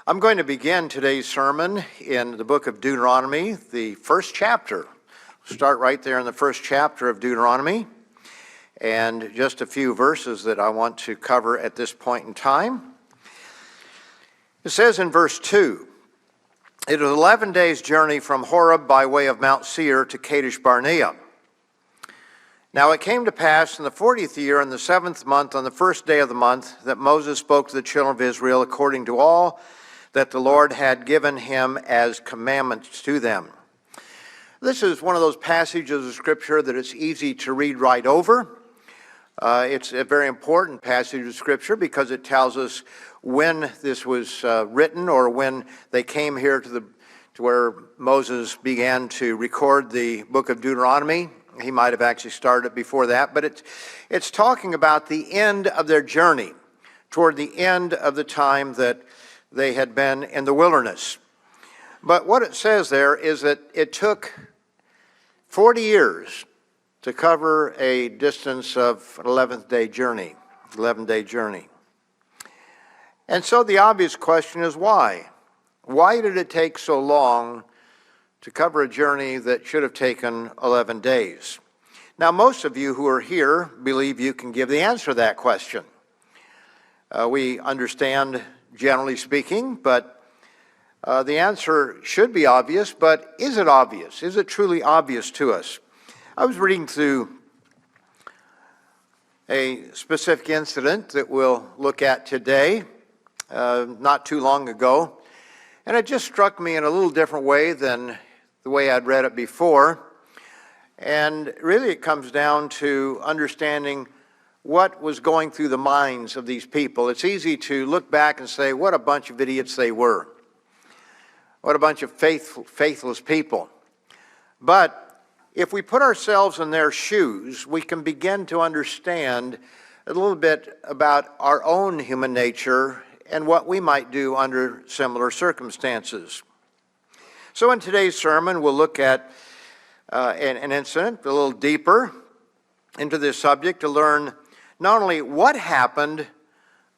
I'm going to begin today's sermon in the book of Deuteronomy, the first chapter. We'll start right there in the first chapter of Deuteronomy, and just a few verses that I want to cover at this point in time. It says in verse 2, "It is 11 days' journey from Horeb by way of Mount Seir to Kadesh Barnea. Now it came to pass in the 40th year, in the 7th month, on the first day of the month, that Moses spoke to the children of Israel according to all that the Lord had given him as commandments to them." This is one of those passages of Scripture that it's easy to read right over. It's a very important passage of Scripture because it tells us when this was written, or when they came here to where Moses began to record the book of Deuteronomy. He might have actually started before that, but it's talking about the end of their journey, toward the end of the time that they had been in the wilderness. But what it says there is that it took 40 years to cover a distance of an 11-day journey. And so the obvious question is why? Why did it take so long to cover a journey that should have taken 11 days? Now, most of you who are here believe you can give the answer to that question. We understand, generally speaking, but the answer should be obvious, but is it obvious? Is it truly obvious to us? I was reading through a specific incident that we'll look at today, not too long ago, and it just struck me in a little different way than the way I'd read it before. And really it comes down to understanding what was going through the minds of these people. It's easy to look back and say, what a bunch of idiots they were. What a bunch of faithless people. But if we put ourselves in their shoes, we can begin to understand a little bit about our own human nature and what we might do under similar circumstances. So in today's sermon, we'll look at an incident a little deeper into this subject to learn not only what happened,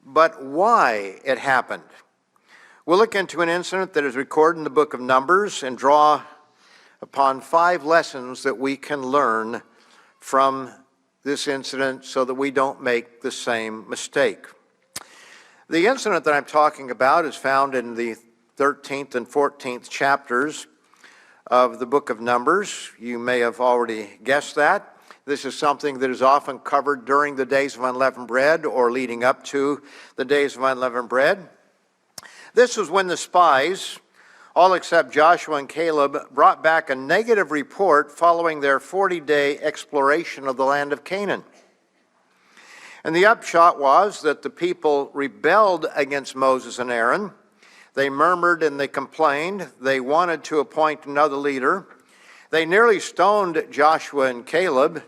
but why it happened. We'll look into an incident that is recorded in the book of Numbers and draw upon 5 lessons that we can learn from this incident so that we don't make the same mistake. The incident that I'm talking about is found in the 13th and 14th chapters of the book of Numbers. You may have already guessed that. This is something that is often covered during the days of unleavened bread or leading up to the days of unleavened bread. This was when the spies, all except Joshua and Caleb, brought back a negative report following their 40-day exploration of the land of Canaan. And the upshot was that the people rebelled against Moses and Aaron. They murmured and they complained. They wanted to appoint another leader. They nearly stoned Joshua and Caleb,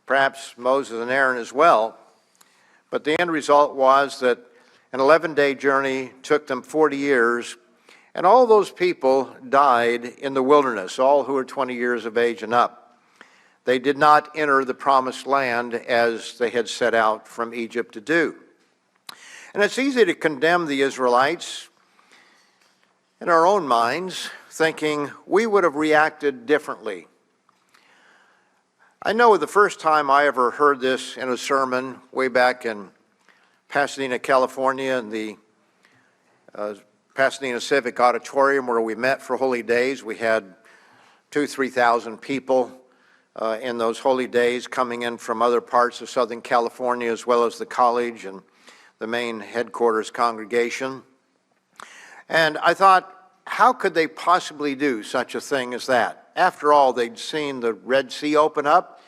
perhaps Moses and Aaron as well. But the end result was that an 11-day journey took them 40 years, and all those people died in the wilderness, all who were 20 years of age and up. They did not enter the promised land as they had set out from Egypt to do. And it's easy to condemn the Israelites in our own minds, thinking we would have reacted differently. I know the first time I ever heard this in a sermon way back in Pasadena, California, in the Pasadena Civic Auditorium where we met for Holy Days. We had 2,000-3,000 people in those holy days coming in from other parts of Southern California, as well as the college and the main headquarters congregation. And I thought, how could they possibly do such a thing as that? After all, they'd seen the Red Sea open up.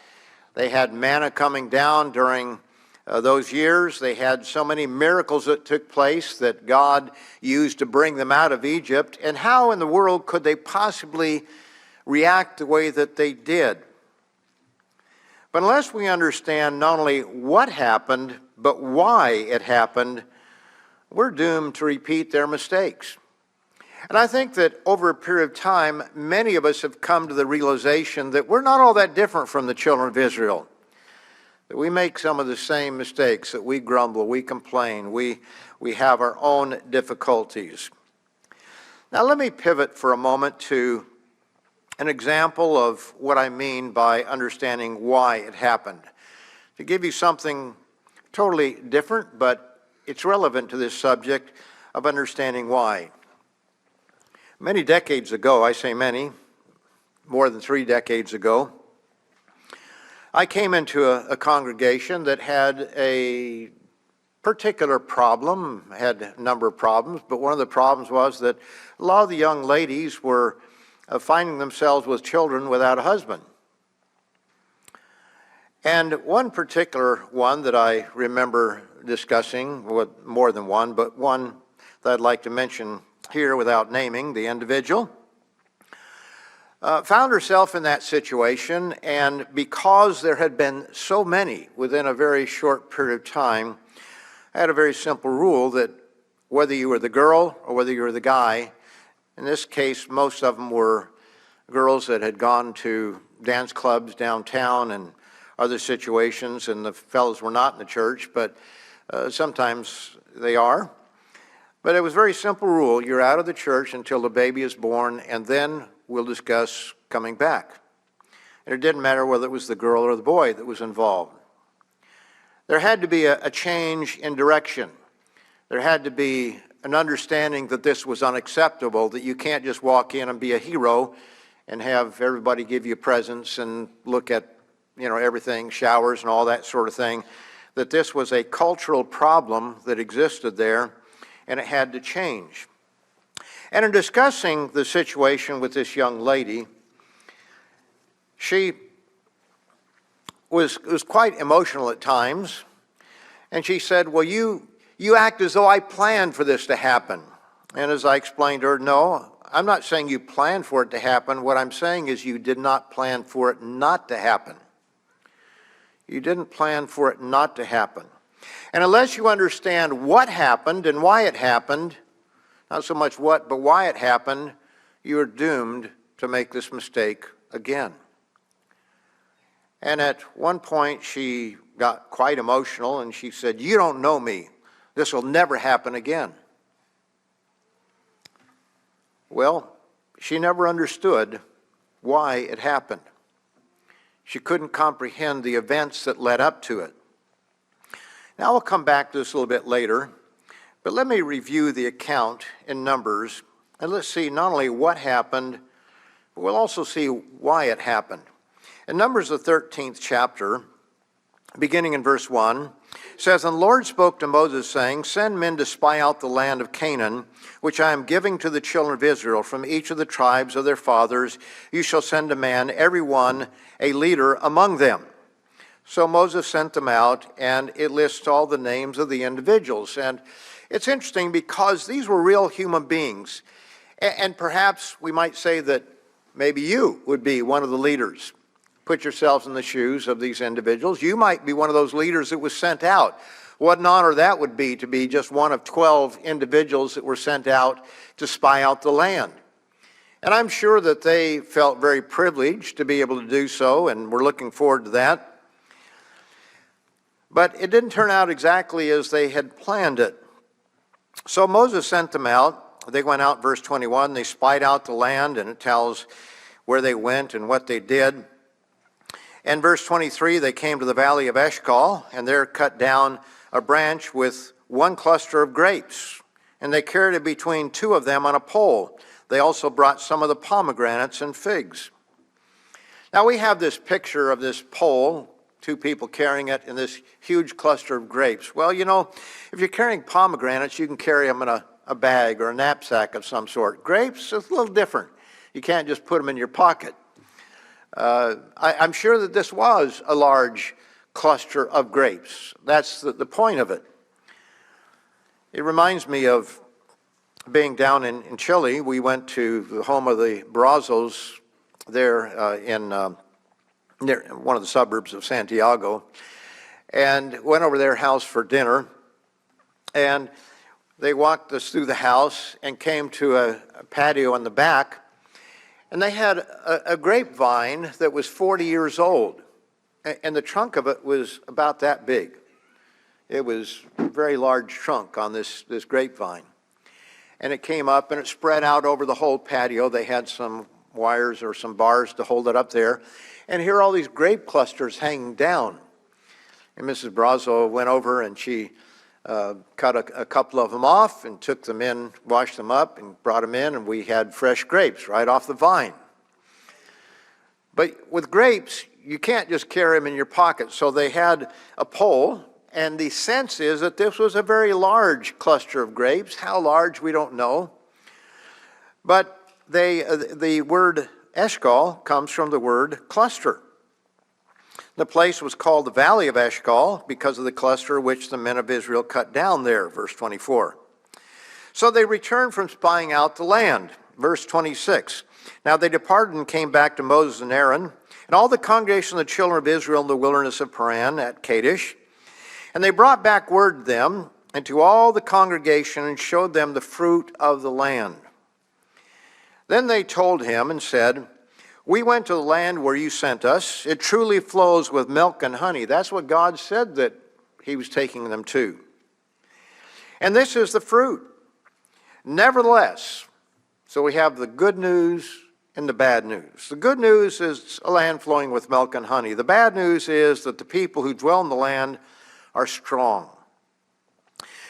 They had manna coming down during those years. They had so many miracles that took place that God used to bring them out of Egypt. And how in the world could they possibly react the way that they did? But unless we understand not only what happened, but why it happened, we're doomed to repeat their mistakes. And I think that over a period of time, many of us have come to the realization that we're not all that different from the children of Israel. That we make some of the same mistakes, that we grumble, we complain, we have our own difficulties. Now let me pivot for a moment to an example of what I mean by understanding why it happened. To give you something totally different, but it's relevant to this subject of understanding why. Many decades ago, I say many, more than 3 decades ago, I came into a congregation that had a particular problem, had a number of problems, but one of the problems was that a lot of the young ladies were finding themselves with children without a husband. And one particular one that I remember discussing, with more than one, but one that I'd like to mention here without naming the individual, found herself in that situation, and because there had been so many within a very short period of time, I had a very simple rule that whether you were the girl or whether you were the guy, in this case most of them were girls that had gone to dance clubs downtown and other situations, and the fellows were not in the church, but sometimes they are. But it was a very simple rule: you're out of the church until the baby is born, and then we'll discuss coming back. And it didn't matter whether it was the girl or the boy that was involved. There had to be a change in direction. There had to be an understanding that this was unacceptable, that you can't just walk in and be a hero and have everybody give you presents and look at, everything, showers and all that sort of thing, that this was a cultural problem that existed there, and it had to change. And in discussing the situation with this young lady, she was quite emotional at times, and she said, well, you act as though I planned for this to happen. And as I explained to her, no, I'm not saying you planned for it to happen. What I'm saying is you did not plan for it not to happen. You didn't plan for it not to happen. And unless you understand what happened and why it happened, not so much what, but why it happened, you are doomed to make this mistake again. And at one point she got quite emotional and she said, you don't know me. This will never happen again. Well, she never understood why it happened. She couldn't comprehend the events that led up to it. Now, I'll come back to this a little bit later, but let me review the account in Numbers, and let's see not only what happened, but we'll also see why it happened. In Numbers, the 13th chapter, beginning in verse 1, says, And the Lord spoke to Moses, saying, Send men to spy out the land of Canaan, which I am giving to the children of Israel. From each of the tribes of their fathers you shall send a man, every one a leader among them. So Moses sent them out, and it lists all the names of the individuals. And it's interesting because these were real human beings. And perhaps we might say that maybe you would be one of the leaders. Put yourselves in the shoes of these individuals. You might be one of those leaders that was sent out. What an honor that would be to be just one of 12 individuals that were sent out to spy out the land. And I'm sure that they felt very privileged to be able to do so, and we're looking forward to that. But it didn't turn out exactly as they had planned it. So Moses sent them out. They went out, verse 21. They spied out the land, and it tells where they went and what they did. In verse 23, they came to the valley of Eshcol, and there cut down a branch with one cluster of grapes, and they carried it between two of them on a pole. They also brought some of the pomegranates and figs. Now we have this picture of this pole, two people carrying it, in this huge cluster of grapes. Well, if you're carrying pomegranates, you can carry them in a bag or a knapsack of some sort. Grapes, it's a little different. You can't just put them in your pocket. I'm sure that this was a large cluster of grapes. That's the point of it. It reminds me of being down in Chile. We went to the home of the Brazos there in near one of the suburbs of Santiago, and went over their house for dinner. And they walked us through the house and came to a patio in the back. And they had a grapevine that was 40 years old, and the trunk of it was about that big. It was a very large trunk on this grapevine. and it came up and it spread out over the whole patio. They had some wires or some bars to hold it up there. And here are all these grape clusters hanging down. And Mrs. Brazo went over and she cut a couple of them off and took them in, washed them up and brought them in, and we had fresh grapes right off the vine. But with grapes, you can't just carry them in your pocket. So they had a pole, and the sense is that this was a very large cluster of grapes. How large, we don't know. But the word Eshcol comes from the word cluster. The place was called the Valley of Eshcol because of the cluster which the men of Israel cut down there, verse 24. So they returned from spying out the land, verse 26. Now they departed and came back to Moses and Aaron, and all the congregation of the children of Israel in the wilderness of Paran at Kadesh. And they brought back word to them and to all the congregation and showed them the fruit of the land. Then they told him and said, we went to the land where you sent us. It truly flows with milk and honey. That's what God said that he was taking them to. And this is the fruit. Nevertheless, so we have the good news and the bad news. The good news is a land flowing with milk and honey. The bad news is that the people who dwell in the land are strong.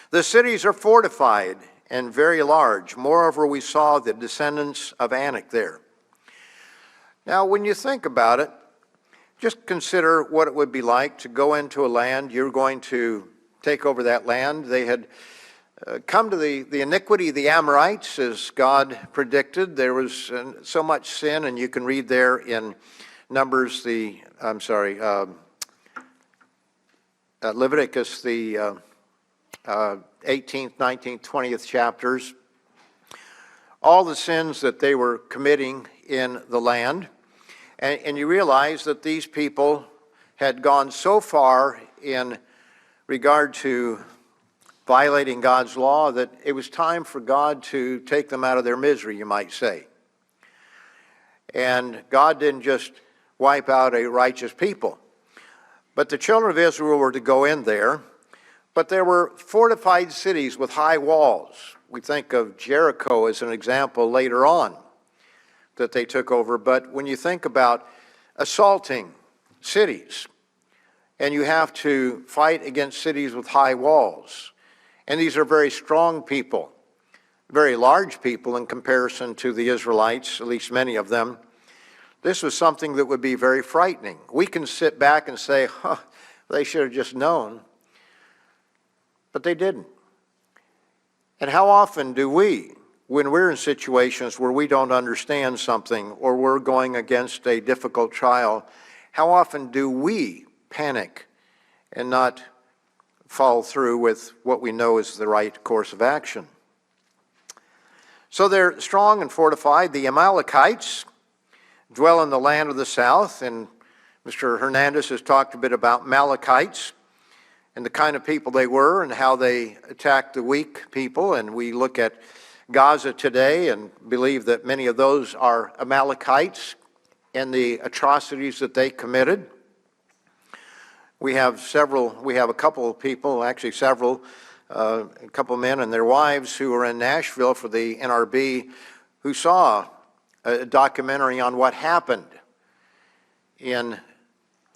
The cities are fortified and very large. Moreover, we saw the descendants of Anak there. Now, when you think about it, just consider what it would be like to go into a land. You're going to take over that land. They had come to the iniquity of the Amorites, as God predicted. There was so much sin, and you can read there in Numbers, Leviticus, the 18th, 19th, 20th chapters, all the sins that they were committing in the land. And you realize that these people had gone so far in regard to violating God's law that it was time for God to take them out of their misery, you might say. And God didn't just wipe out a righteous people. But the children of Israel were to go in there, but there were fortified cities with high walls. We think of Jericho as an example later on that they took over. But when you think about assaulting cities, and you have to fight against cities with high walls, and these are very strong people, very large people in comparison to the Israelites, at least many of them, this was something that would be very frightening. We can sit back and say, they should have just known, but they didn't. And how often do we, when we're in situations where we don't understand something or we're going against a difficult trial, how often do we panic and not follow through with what we know is the right course of action? So they're strong and fortified. The Amalekites dwell in the land of the south, and Mr. Hernandez has talked a bit about Amalekites and the kind of people they were and how they attacked the weak people. And we look at Gaza today and believe that many of those are Amalekites and the atrocities that they committed. We have a couple of people, actually several, a couple of men and their wives who were in Nashville for the NRB who saw a documentary on what happened in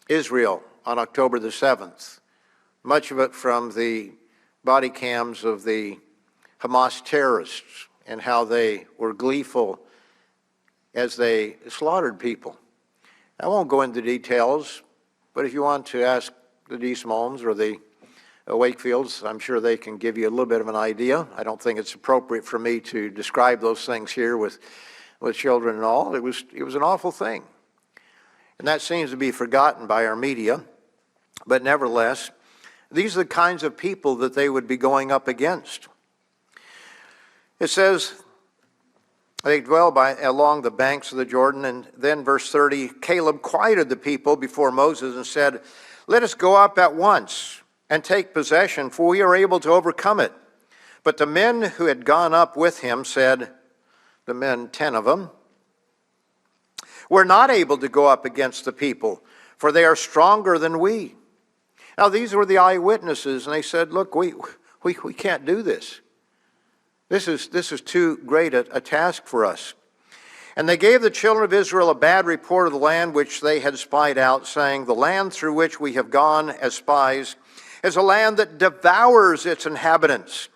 Israel on October the 7th. Much of it from the body cams of the Hamas terrorists and how they were gleeful as they slaughtered people. I won't go into details, but if you want to ask the D. Smalls or the Wakefields, I'm sure they can give you a little bit of an idea. I don't think it's appropriate for me to describe those things here with children and all. It was an awful thing. And that seems to be forgotten by our media. But nevertheless, these are the kinds of people that they would be going up against. It says they dwell along the banks of the Jordan. And then verse 30, Caleb quieted the people before Moses and said, let us go up at once and take possession, for we are able to overcome it. But the men who had gone up with him said, the men, 10 of them, we're not able to go up against the people, for they are stronger than we. Now these were the eyewitnesses, and they said, look, we can't do this. This is too great a task for us. And they gave the children of Israel a bad report of the land which they had spied out, saying, the land through which we have gone as spies is a land that devours its inhabitants.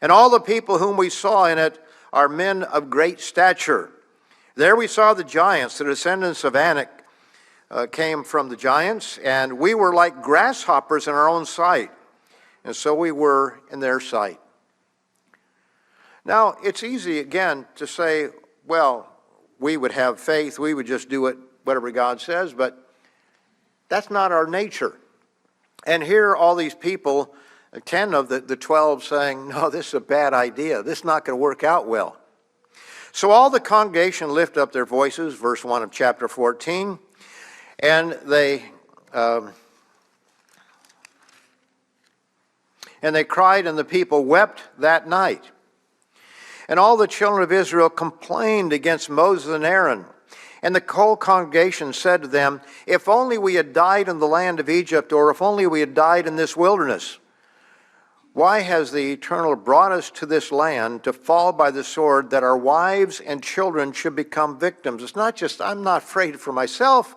And all the people whom we saw in it are men of great stature. There we saw the giants, the descendants of Anak came from the giants, and we were like grasshoppers in our own sight, and so we were in their sight. Now, it's easy, again, to say, well, we would have faith, we would just do it, whatever God says, but that's not our nature. And here are all these people, 10 of the 12 saying, no, this is a bad idea. This is not going to work out well. So all the congregation lift up their voices, verse 1 of chapter 14, and they cried, and the people wept that night. And all the children of Israel complained against Moses and Aaron. And the whole congregation said to them, if only we had died in the land of Egypt, or if only we had died in this wilderness. Why has the Eternal brought us to this land to fall by the sword, that our wives and children should become victims? It's not just, I'm not afraid for myself,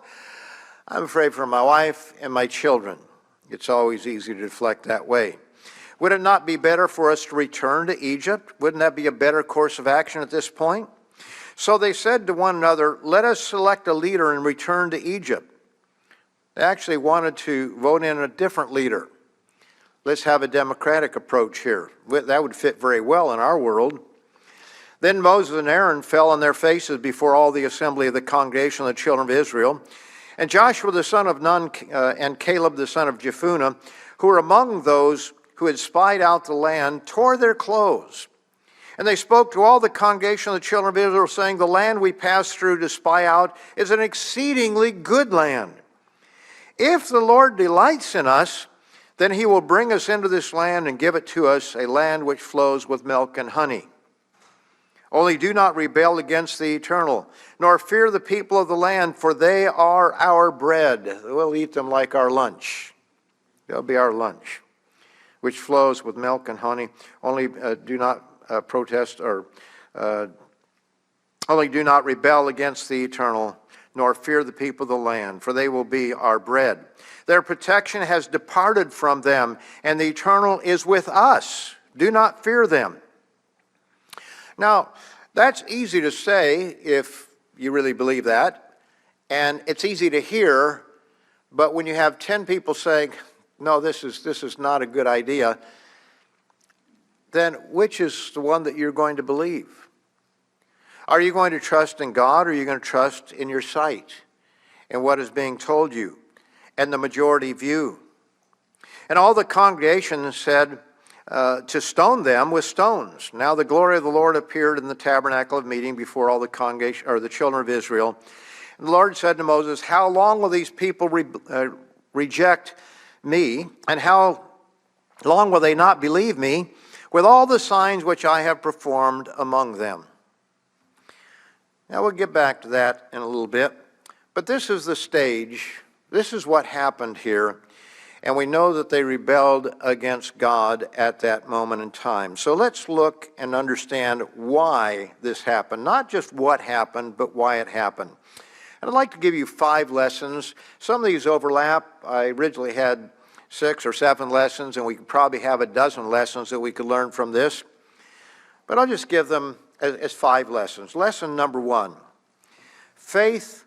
I'm afraid for my wife and my children. It's always easy to deflect that way. Would it not be better for us to return to Egypt? Wouldn't that be a better course of action at this point? So they said to one another, let us select a leader and return to Egypt. They actually wanted to vote in a different leader. Let's have a democratic approach here. That would fit very well in our world. Then Moses and Aaron fell on their faces before all the assembly of the congregation of the children of Israel. And Joshua the son of Nun and Caleb the son of Jephunneh, who were among those who had spied out the land, tore their clothes. And they spoke to all the congregation of the children of Israel, saying, the land we passed through to spy out is an exceedingly good land. If the Lord delights in us, then he will bring us into this land and give it to us, a land which flows with milk and honey. Only do not rebel against the Eternal, nor fear the people of the land, for they are our bread. We'll eat them like our lunch. They'll be our lunch, which flows with milk and honey. Only do not only do not rebel against the Eternal, nor fear the people of the land, for they will be our bread. Their protection has departed from them, and the Eternal is with us. Do not fear them. Now, that's easy to say if you really believe that, and it's easy to hear, but when you have 10 people saying, no, this is not a good idea, then which is the one that you're going to believe? Are you going to trust in God, or are you going to trust in your sight and what is being told you and the majority view? And all the congregation said to stone them with stones. Now the glory of the Lord appeared in the tabernacle of meeting before all the congregation, or the children of Israel. And the Lord said to Moses, how long will these people reject me, and how long will they not believe me with all the signs which I have performed among them? Now we'll get back to that in a little bit, but this is the stage. This is what happened here, and we know that they rebelled against God at that moment in time. So let's look and understand why this happened, not just what happened, but why it happened. And I'd like to give you 5 lessons. Some of these overlap. I originally had 6 or 7 lessons, and we could probably have a dozen lessons that we could learn from this. But I'll just give them as 5 lessons. Lesson number 1, faith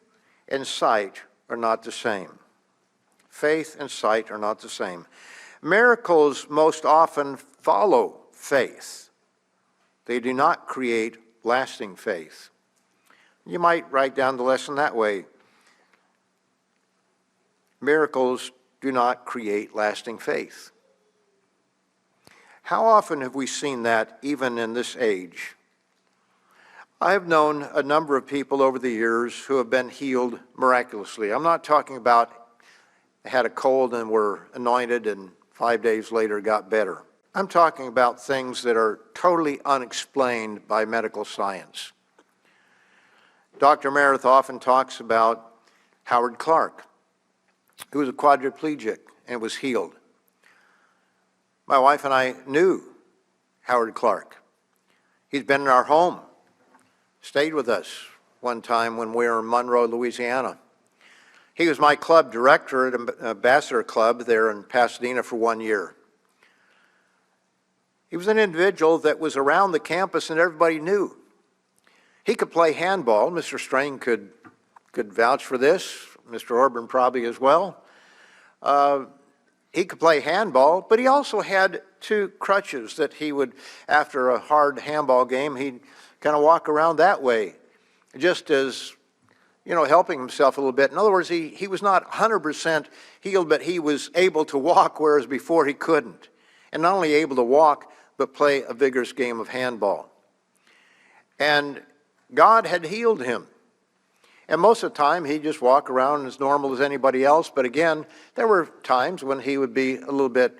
and sight are not the same. Faith and sight are not the same. Miracles most often follow faith. They do not create lasting faith. You might write down the lesson that way. Miracles do not create lasting faith. How often have we seen that even in this age? I have known a number of people over the years who have been healed miraculously. I'm not talking about had a cold and were anointed and 5 days later got better. I'm talking about things that are totally unexplained by medical science. Dr. Meredith often talks about Howard Clark, who was a quadriplegic and was healed. My wife and I knew Howard Clark. He's been in our home, stayed with us one time when we were in Monroe, Louisiana. He was my club director at Ambassador Club there in Pasadena for 1 year. He was an individual that was around the campus and everybody knew. He could play handball. Mr. Strain could vouch for this. Mr. Orban probably as well. He could play handball, but he also had 2 crutches that he would, after a hard handball game, he'd kind of walk around that way, just as, helping himself a little bit. In other words, he was not 100% healed, but he was able to walk, whereas before he couldn't. And not only able to walk, but play a vigorous game of handball. And God had healed him. And most of the time, he'd just walk around as normal as anybody else. But again, there were times when he would be a little bit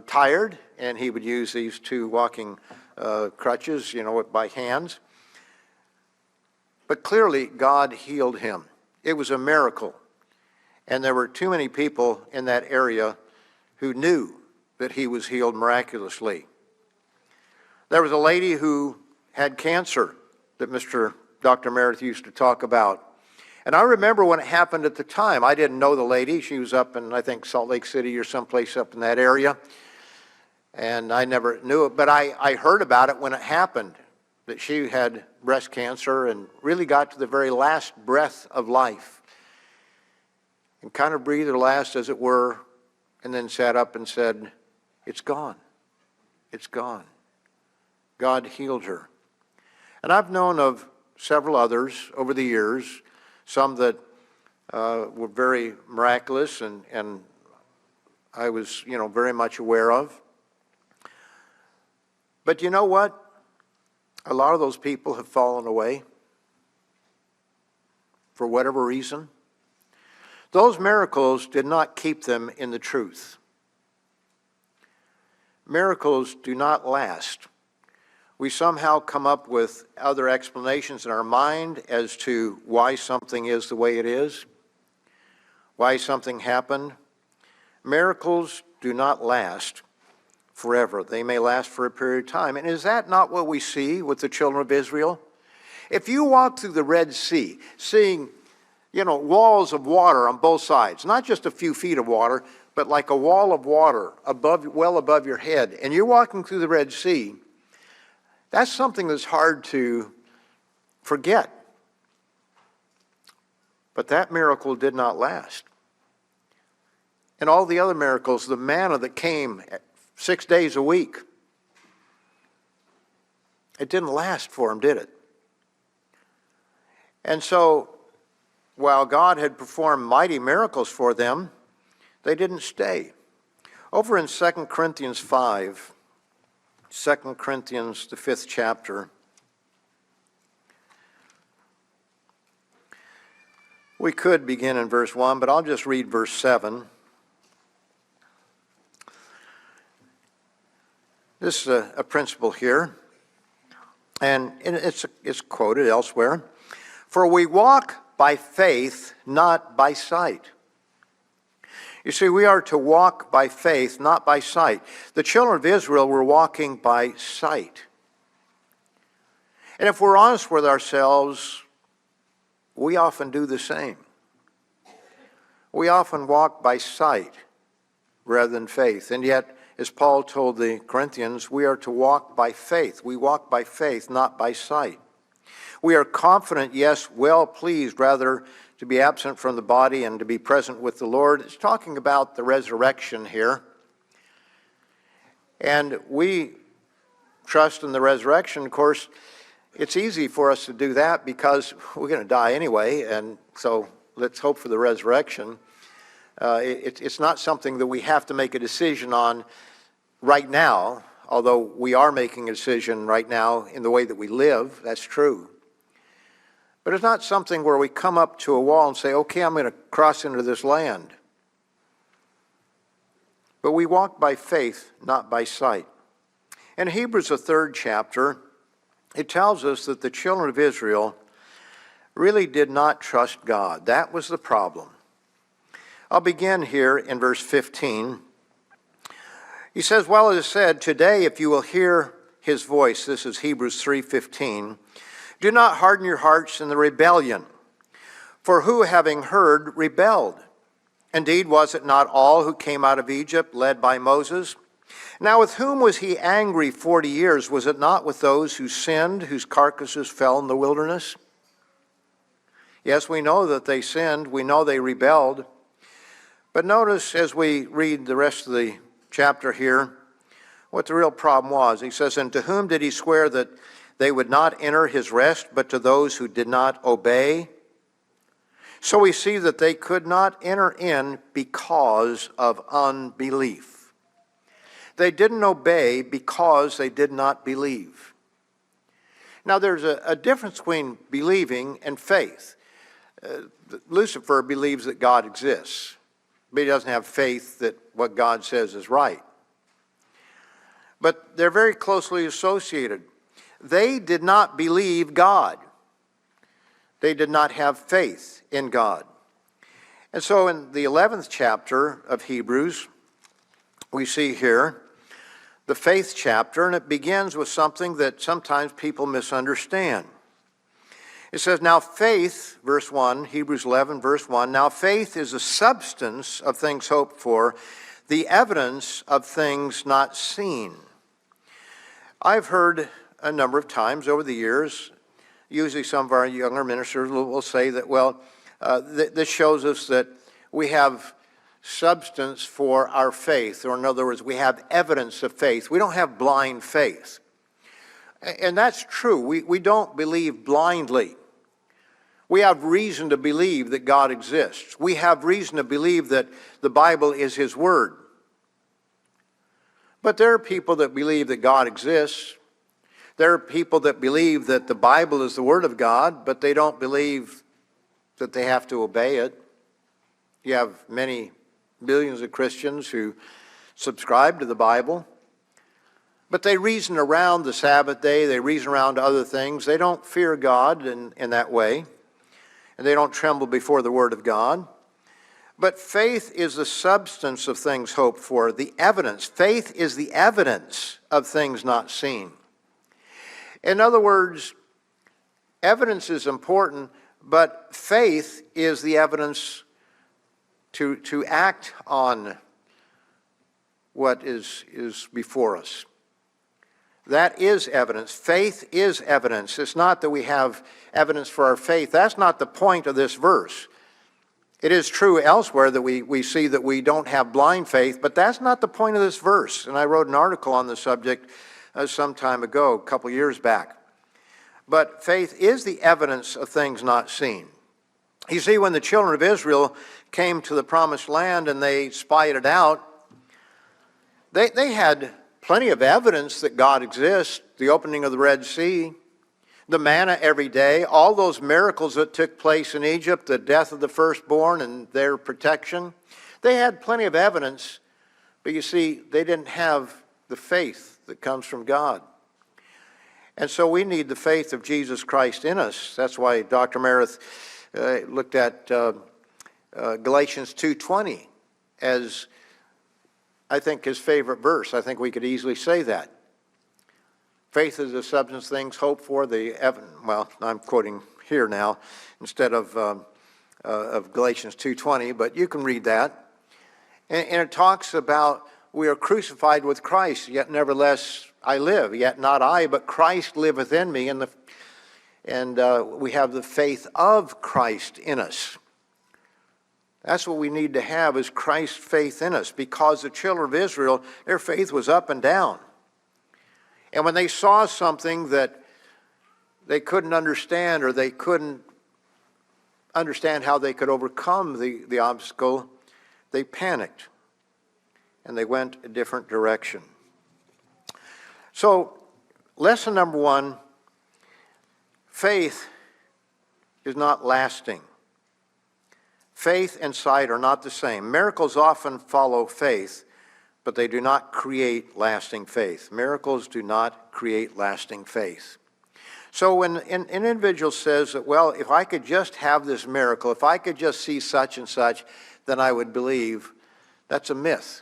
tired, and he would use these 2 walking crutches, by hands. But clearly, God healed him. It was a miracle. And there were too many people in that area who knew that he was healed miraculously. There was a lady who had cancer that Dr. Meredith used to talk about. And I remember when it happened at the time. I didn't know the lady. She was up in, I think, Salt Lake City or someplace up in that area. And I never knew it, but I heard about it when it happened, that she had breast cancer and really got to the very last breath of life. And kind of breathed her last, as it were, and then sat up and said, "It's gone. It's gone." God healed her. And I've known of several others over the years, some that were very miraculous and I was, very much aware of. But you know what? A lot of those people have fallen away for whatever reason. Those miracles did not keep them in the truth. Miracles do not last. We somehow come up with other explanations in our mind as to why something is the way it is, why something happened. Miracles do not last forever. They may last for a period of time. And is that not what we see with the children of Israel? If you walk through the Red Sea, seeing, walls of water on both sides, not just a few feet of water, but like a wall of water well above your head, and you're walking through the Red Sea, that's something that's hard to forget. But that miracle did not last. And all the other miracles, the manna that came 6 days a week, it didn't last for them, did it? And so, while God had performed mighty miracles for them, they didn't stay. Over in 2 Corinthians 5, 2 Corinthians, the 5th chapter, we could begin in verse 1, but I'll just read verse 7. This is a principle here, and it's quoted elsewhere. For we walk by faith, not by sight. You see, we are to walk by faith, not by sight. The children of Israel were walking by sight. And if we're honest with ourselves, we often do the same. We often walk by sight rather than faith. And yet, as Paul told the Corinthians, we are to walk by faith. We walk by faith, not by sight. We are confident, yes, well pleased, rather to be absent from the body and to be present with the Lord. It's talking about the resurrection here. And we trust in the resurrection. Of course, it's easy for us to do that because we're going to die anyway, and so let's hope for the resurrection. It's not something that we have to make a decision on right now, although we are making a decision right now in the way that we live. That's true. But it's not something where we come up to a wall and say, okay, I'm going to cross into this land. But we walk by faith, not by sight. In Hebrews, the 3rd chapter, it tells us that the children of Israel really did not trust God. That was the problem. I'll begin here in verse 15. He says, well, it is said, today if you will hear his voice. This is Hebrews 3:15. Do not harden your hearts in the rebellion. For who, having heard, rebelled? Indeed, was it not all who came out of Egypt, led by Moses? Now with whom was he angry 40 years? Was it not with those who sinned, whose carcasses fell in the wilderness? Yes, we know that they sinned. We know they rebelled. But notice as we read the rest of the chapter here, what the real problem was. He says, and to whom did he swear that they would not enter his rest, but to those who did not obey? So we see that they could not enter in because of unbelief. They didn't obey because they did not believe. Now there's a difference between believing and faith. Lucifer believes that God exists, but he doesn't have faith that what God says is right. But they're very closely associated. They did not believe God. They did not have faith in God. And so in the 11th chapter of Hebrews, we see here the faith chapter, and it begins with something that sometimes people misunderstand. It says, now faith, verse 1, Hebrews 11, verse 1, now faith is the substance of things hoped for, the evidence of things not seen. I've heard a number of times over the years, usually some of our younger ministers will say that, well, this shows us that we have substance for our faith, or in other words, we have evidence of faith. We don't have blind faith. And that's true. We don't believe blindly. We have reason to believe that God exists. We have reason to believe that the Bible is His Word. But there are people that believe that God exists. There are people that believe that the Bible is the Word of God, but they don't believe that they have to obey it. You have many billions of Christians who subscribe to the Bible, but they reason around the Sabbath day, they reason around other things. They don't fear God in that way, and they don't tremble before the Word of God. But faith is the substance of things hoped for, the evidence. Faith is the evidence of things not seen. In other words, evidence is important, but faith is the evidence to act on what is before us. That is evidence. Faith is evidence. It's not that we have evidence for our faith. That's not the point of this verse. It is true elsewhere that we see that we don't have blind faith, but that's not the point of this verse. And I wrote an article on the subject some time ago, a couple years back. But faith is the evidence of things not seen. You see, when the children of Israel came to the promised land and they spied it out, they had plenty of evidence that God exists, the opening of the Red Sea, the manna every day, all those miracles that took place in Egypt, the death of the firstborn and their protection. They had plenty of evidence, but you see, they didn't have the faith that comes from God. And so we need the faith of Jesus Christ in us. That's why Dr. Meredith looked at Galatians 2:20 as, I think, his favorite verse. I think we could easily say that. Faith is the substance of things hoped for, well, I'm quoting here now instead of Galatians 2:20, but you can read that. And it talks about we are crucified with Christ, yet nevertheless I live, yet not I, but Christ liveth in me, and we have the faith of Christ in us. That's what we need to have, is Christ's faith in us, because the children of Israel, their faith was up and down. And when they saw something that they couldn't understand, or they couldn't understand how they could overcome the obstacle, they panicked and they went a different direction. So, lesson number one, faith is not lasting. Faith and sight are not the same. Miracles often follow faith, but they do not create lasting faith. Miracles do not create lasting faith. So when an individual says that, well, if I could just have this miracle, if I could just see such and such, then I would believe, that's a myth.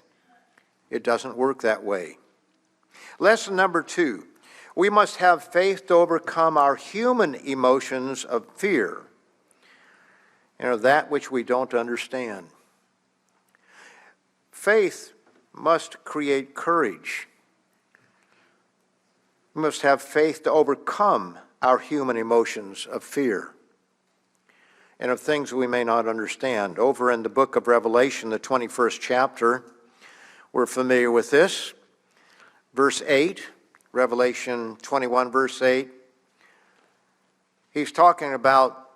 It doesn't work that way. Lesson number two, We must have faith to overcome our human emotions of fear and of that which we don't understand. Faith must create courage. We must have faith to overcome our human emotions of fear and of things we may not understand. Over in the book of Revelation, the 21st chapter, we're familiar with this. Verse 8, Revelation 21, verse 8, he's talking about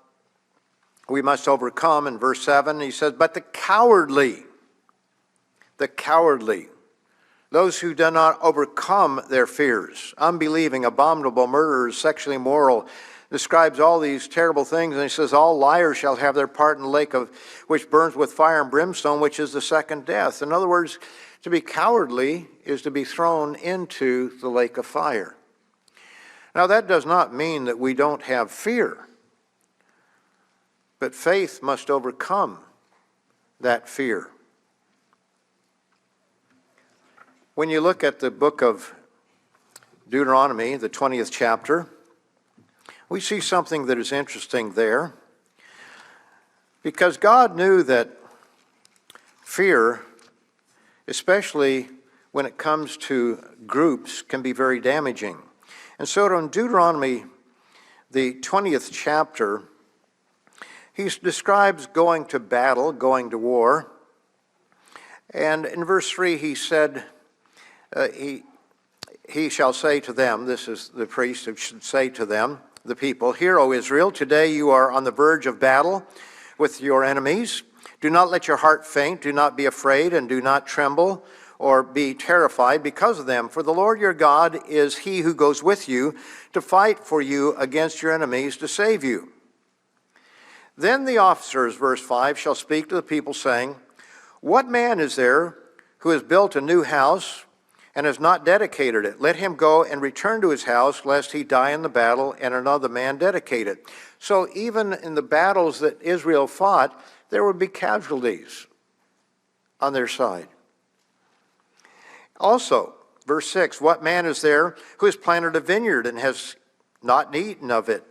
we must overcome. In verse 7, he says, but the cowardly, those who do not overcome their fears, unbelieving, abominable, murderers, sexually immoral, describes all these terrible things, and he says, all liars shall have their part in the lake of which burns with fire and brimstone, which is the second death. In other words, to be cowardly is to be thrown into the lake of fire. Now, that does not mean that we don't have fear, but faith must overcome that fear. When you look at the book of Deuteronomy, the 20th chapter, we see something that is interesting there, because God knew that fear, especially when it comes to groups, can be very damaging. And so in Deuteronomy, the 20th chapter, he describes going to battle, going to war. And in verse 3, he said, he shall say to them, this is the priest who should say to them, the people, hear, O Israel, today you are on the verge of battle with your enemies. Do not let your heart faint, do not be afraid, and do not tremble or be terrified because of them. For the Lord your God is he who goes with you to fight for you against your enemies to save you. Then the officers, verse 5, shall speak to the people, saying, what man is there who has built a new house and has not dedicated it? Let him go and return to his house, lest he die in the battle and another man dedicate it. So even in the battles that Israel fought, there would be casualties on their side. Also, verse 6, what man is there who has planted a vineyard and has not eaten of it?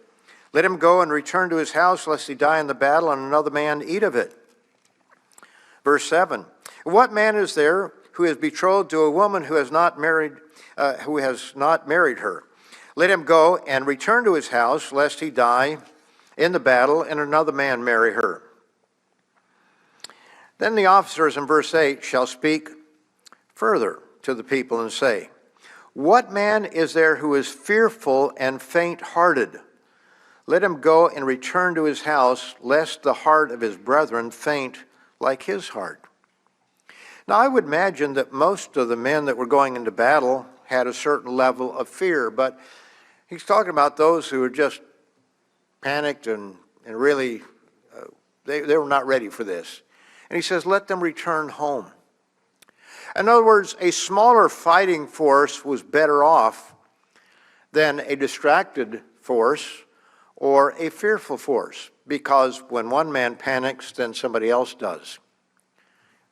Let him go and return to his house, lest he die in the battle and another man eat of it. Verse 7, what man is there who is betrothed to a woman who has not married her? Let him go and return to his house, lest he die in the battle and another man marry her. Then the officers in verse 8 shall speak further to the people and say, what man is there who is fearful and faint-hearted? Let him go and return to his house, lest the heart of his brethren faint like his heart. Now, I would imagine that most of the men that were going into battle had a certain level of fear, but he's talking about those who were just panicked and really, they were not ready for this. And he says, let them return home. In other words, a smaller fighting force was better off than a distracted force or a fearful force, because when one man panics, then somebody else does,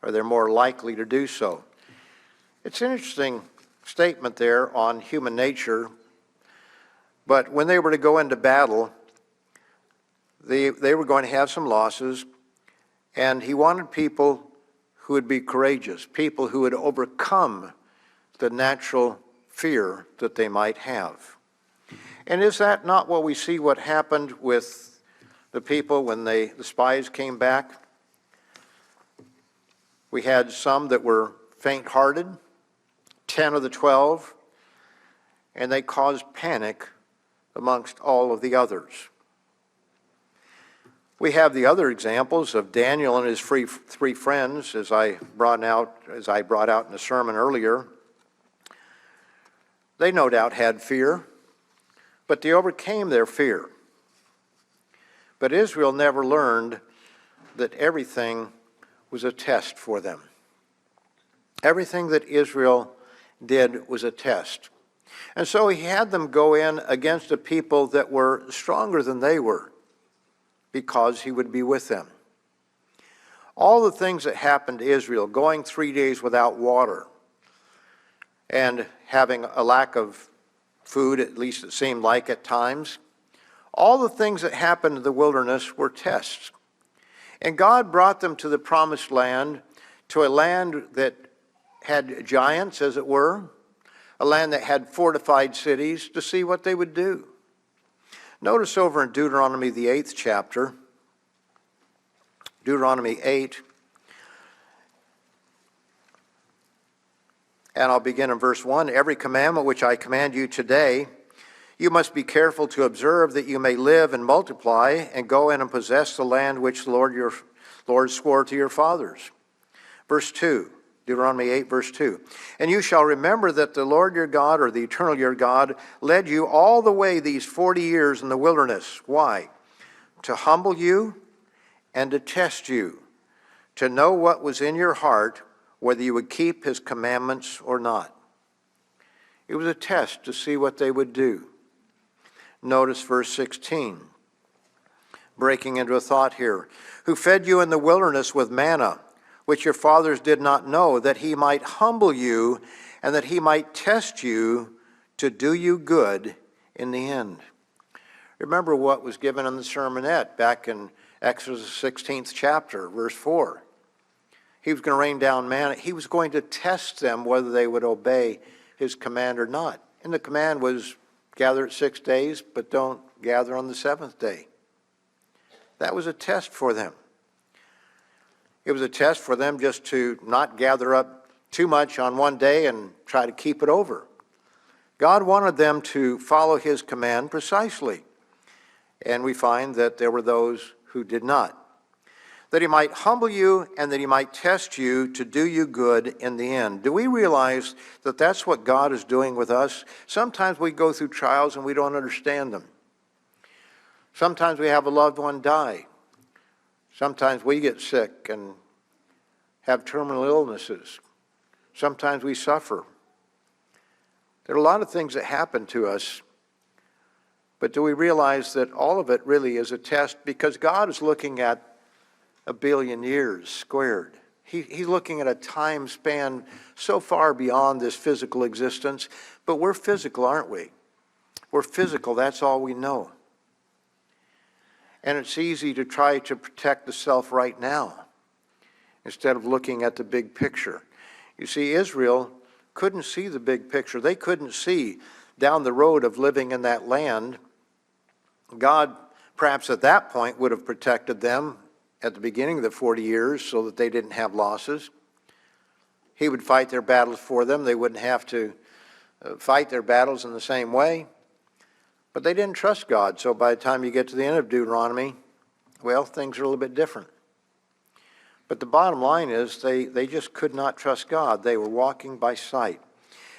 or they're more likely to do so. It's an interesting statement there on human nature, but when they were to go into battle, they were going to have some losses, and he wanted people who would be courageous, people who would overcome the natural fear that they might have. And is that not what we see what happened with the people when the spies came back? We had some that were faint-hearted, 10 of the 12, and they caused panic amongst all of the others. We have the other examples of Daniel and his three friends, as I brought out in the sermon earlier. They no doubt had fear, but they overcame their fear. But Israel never learned that everything was a test for them. Everything that Israel did was a test. And so he had them go in against a people that were stronger than they were, because he would be with them. All the things that happened to Israel, going 3 days without water and having a lack of food, at least it seemed like at times. All the things that happened in the wilderness were tests. And God brought them to the promised land, to a land that had giants, as it were, a land that had fortified cities, to see what they would do. Notice over in Deuteronomy, the 8th chapter, Deuteronomy 8, and I'll begin in verse 1. Every commandment which I command you today, you must be careful to observe, that you may live and multiply and go in and possess the land which the Lord your Lord swore to your fathers. Verse 2, Deuteronomy 8, verse 2. And you shall remember that the Lord your God, or the eternal your God, led you all the way these 40 years in the wilderness. Why? To humble you and to test you, to know what was in your heart, whether you would keep his commandments or not. It was a test to see what they would do. Notice verse 16, breaking into a thought here. Who fed you in the wilderness with manna, which your fathers did not know, that he might humble you and that he might test you to do you good in the end. Remember what was given in the sermonette back in Exodus 16th chapter, verse 4. He was going to rain down manna. He was going to test them whether they would obey his command or not. And the command was, gather it 6 days, but don't gather on the seventh day. That was a test for them. It was a test for them just to not gather up too much on one day and try to keep it over. God wanted them to follow his command precisely. And we find that there were those who did not. That he might humble you and that he might test you to do you good in the end. Do we realize that that's what God is doing with us? Sometimes we go through trials and we don't understand them. Sometimes we have a loved one die. Sometimes we get sick and have terminal illnesses. Sometimes we suffer. There are a lot of things that happen to us. But do we realize that all of it really is a test, because God is looking at 1 billion years squared. He's looking at a time span so far beyond this physical existence. But we're physical, aren't we? We're physical, that's all we know. And it's easy to try to protect the self right now instead of looking at the big picture. You see, Israel couldn't see the big picture. They couldn't see down the road of living in that land. God, perhaps at that point, would have protected them at the beginning of the 40 years so that they didn't have losses. He would fight their battles for them. They wouldn't have to fight their battles in the same way. But they didn't trust God. So by the time you get to the end of Deuteronomy, well, things are a little bit different. But the bottom line is they just could not trust God. They were walking by sight.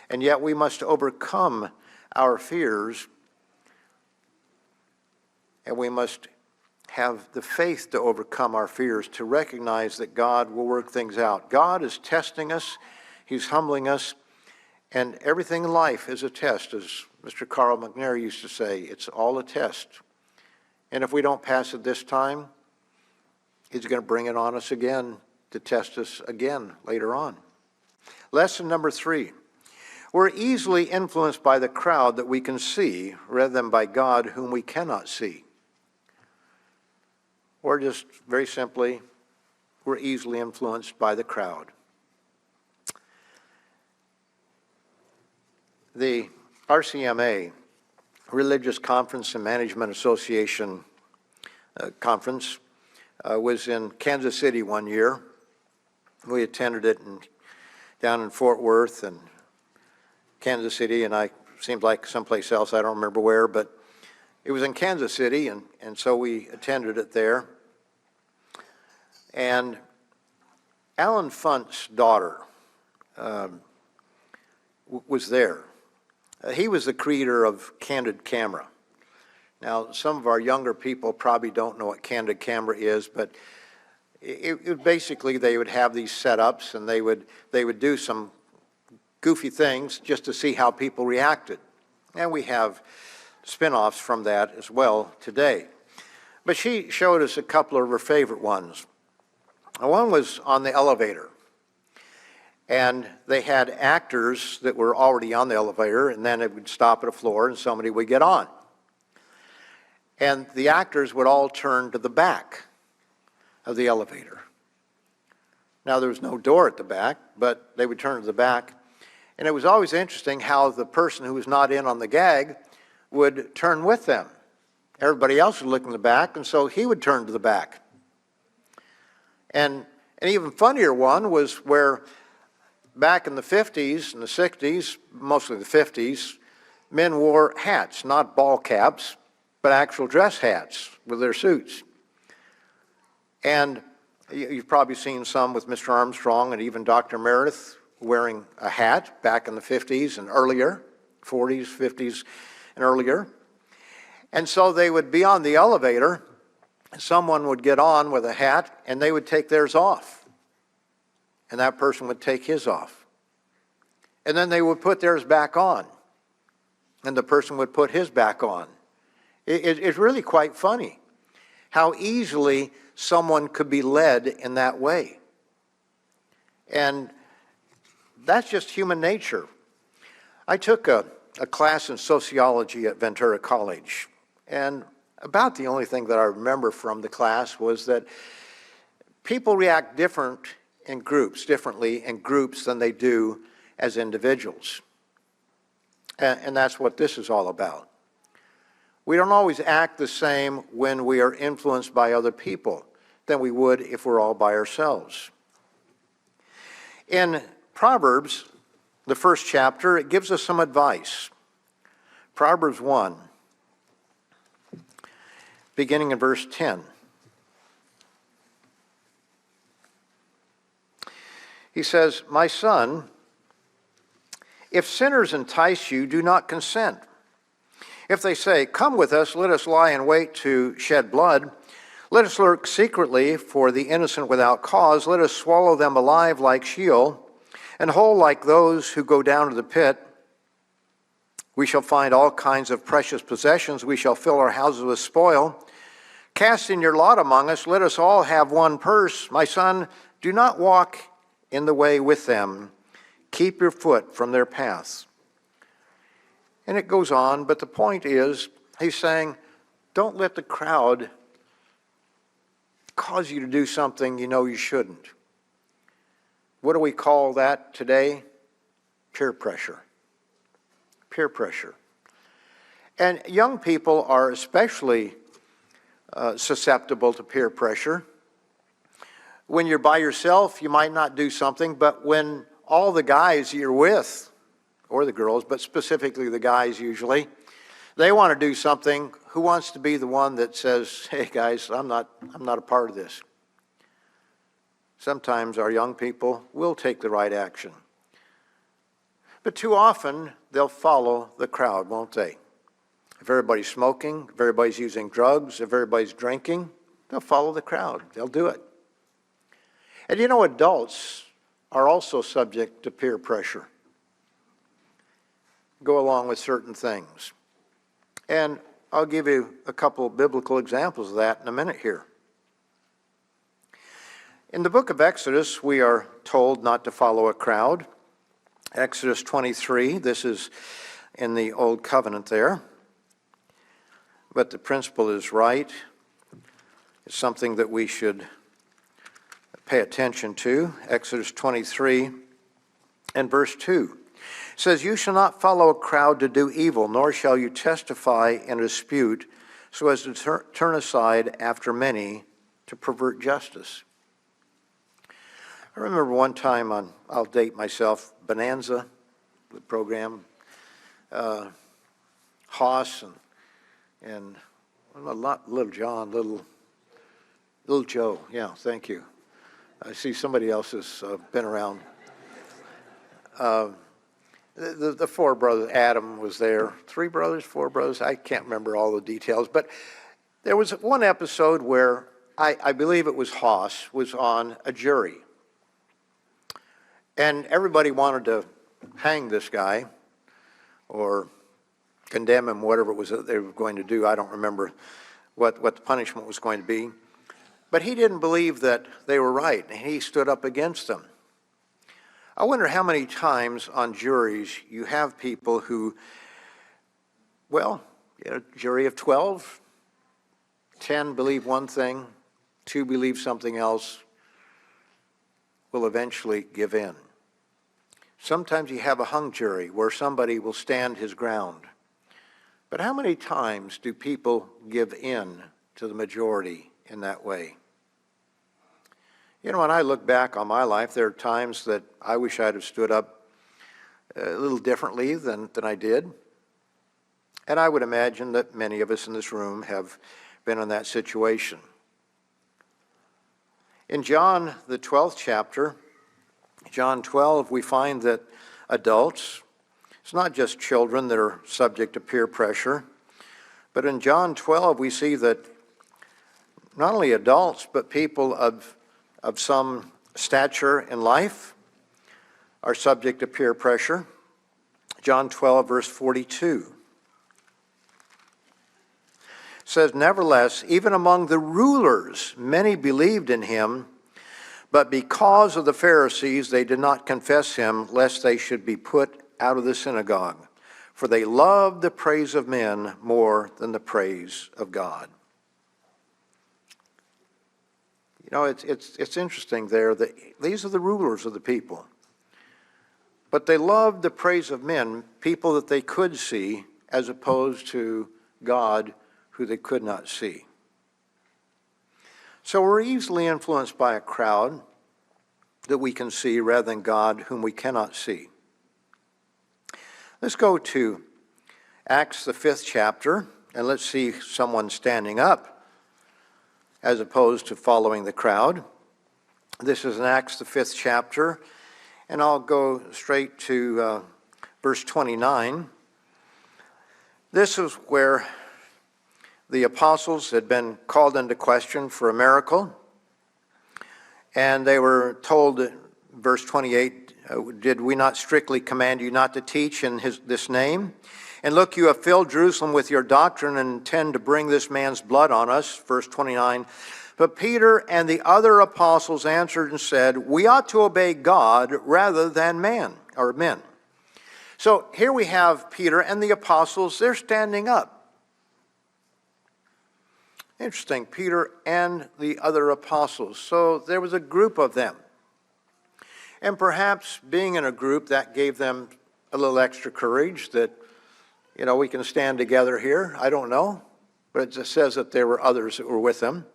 And yet we must overcome our fears, and we must have the faith to overcome our fears, to recognize that God will work things out. God is testing us. He's humbling us. And everything in life is a test, as Mr. Carl McNair used to say. It's all a test. And if we don't pass it this time, he's going to bring it on us again to test us again later on. Lesson number 3. We're easily influenced by the crowd that we can see rather than by God whom we cannot see. Or just very simply, we're easily influenced by the crowd. The RCMA, Religious Conference and Management Association conference, was in Kansas City one year. We attended it down in Fort Worth and Kansas City, and I seemed like someplace else, I don't remember where, but it was in Kansas City, and so we attended it there. And Alan Funt's daughter was there. He was the creator of Candid Camera. Now, some of our younger people probably don't know what Candid Camera is, but it basically, they would have these setups, and they would do some goofy things just to see how people reacted. And we have spin-offs from that as well today. But she showed us a couple of her favorite ones. One was on the elevator. And they had actors that were already on the elevator, and then it would stop at a floor and somebody would get on. And the actors would all turn to the back of the elevator. Now, there was no door at the back, but they would turn to the back. And it was always interesting how the person who was not in on the gag would turn with them. Everybody else would look in the back, and so he would turn to the back. And an even funnier one was where back in the 50s and the 60s, mostly the 50s, men wore hats, not ball caps, but actual dress hats with their suits. And you've probably seen some with Mr. Armstrong and even Dr. Meredith wearing a hat back in the 50s and earlier, 40s, 50s, and earlier. And so they would be on the elevator, someone would get on with a hat, and they would take theirs off. And that person would take his off. And then they would put theirs back on, and the person would put his back on. It's really quite funny how easily someone could be led in that way. And that's just human nature. I took a class in sociology at Ventura College, and about the only thing that I remember from the class was that people react differently in groups than they do as individuals. And that's what this is all about. We don't always act the same when we are influenced by other people than we would if we're all by ourselves. In Proverbs, the first chapter, it gives us some advice. Proverbs 1, beginning in verse 10. He says, "My son, if sinners entice you, do not consent. If they say, 'Come with us, let us lie in wait to shed blood. Let us lurk secretly for the innocent without cause. Let us swallow them alive like Sheol, and whole like those who go down to the pit. We shall find all kinds of precious possessions. We shall fill our houses with spoil. Cast in your lot among us. Let us all have one purse. My son, do not walk in the way with them. Keep your foot from their paths.'" And it goes on, but the point is, he's saying, don't let the crowd cause you to do something you know you shouldn't. What do we call that today? Peer pressure. Peer pressure. And young people are especially susceptible to peer pressure. When you're by yourself, you might not do something, but when all the guys you're with, or the girls, but specifically the guys usually, they want to do something, who wants to be the one that says, "Hey guys, I'm not a part of this"? Sometimes our young people will take the right action. But too often, they'll follow the crowd, won't they? If everybody's smoking, if everybody's using drugs, if everybody's drinking, they'll follow the crowd. They'll do it. And you know, adults are also subject to peer pressure. Go along with certain things. And I'll give you a couple of biblical examples of that in a minute here. In the book of Exodus, we are told not to follow a crowd. Exodus 23, this is in the Old Covenant there. But the principle is right. It's something that we should pay attention to. Exodus 23 and verse 2. It says, "You shall not follow a crowd to do evil, nor shall you testify in a dispute, so as to turn aside after many to pervert justice." I remember one time on, I'll date myself, Bonanza, the program, Haas and Little John, Little Joe, yeah, thank you. I see somebody else has been around. The four brothers, Adam was there. 3 brothers, 4 brothers, I can't remember all the details. But there was one episode where I believe it was Haas, was on a jury. And everybody wanted to hang this guy or condemn him, whatever it was that they were going to do. I don't remember what the punishment was going to be. But he didn't believe that they were right, and he stood up against them. I wonder how many times on juries you have people who, well, a jury of 12, 10 believe one thing, 2 believe something else, will eventually give in. Sometimes you have a hung jury where somebody will stand his ground. But how many times do people give in to the majority in that way? You know, when I look back on my life, there are times that I wish I'd have stood up a little differently than I did. And I would imagine that many of us in this room have been in that situation. In John, the 12th chapter, John 12, we find that adults, it's not just children that are subject to peer pressure, but in John 12 we see that not only adults, but people of some stature in life are subject to peer pressure. John 12, verse 42 says, "Nevertheless, even among the rulers, many believed in him, but because of the Pharisees, they did not confess him, lest they should be put out of the synagogue. For they loved the praise of men more than the praise of God." You know, it's interesting there that these are the rulers of the people. But they loved the praise of men, people that they could see, as opposed to God, who they could not see. So we're easily influenced by a crowd that we can see rather than God, whom we cannot see. Let's go to Acts, the 5th chapter, and let's see someone standing up as opposed to following the crowd. This is in Acts, the 5th chapter, and I'll go straight to verse 29. This is where the apostles had been called into question for a miracle, and they were told, verse 28, "Did we not strictly command you not to teach in this name? And look, you have filled Jerusalem with your doctrine and intend to bring this man's blood on us." Verse 29, "But Peter and the other apostles answered and said, we ought to obey God rather than men." So here we have Peter and the apostles, they're standing up. Interesting, Peter and the other apostles. So there was a group of them. And perhaps being in a group, that gave them a little extra courage that, you know, we can stand together here. I don't know. But it just says that there were others that were with them.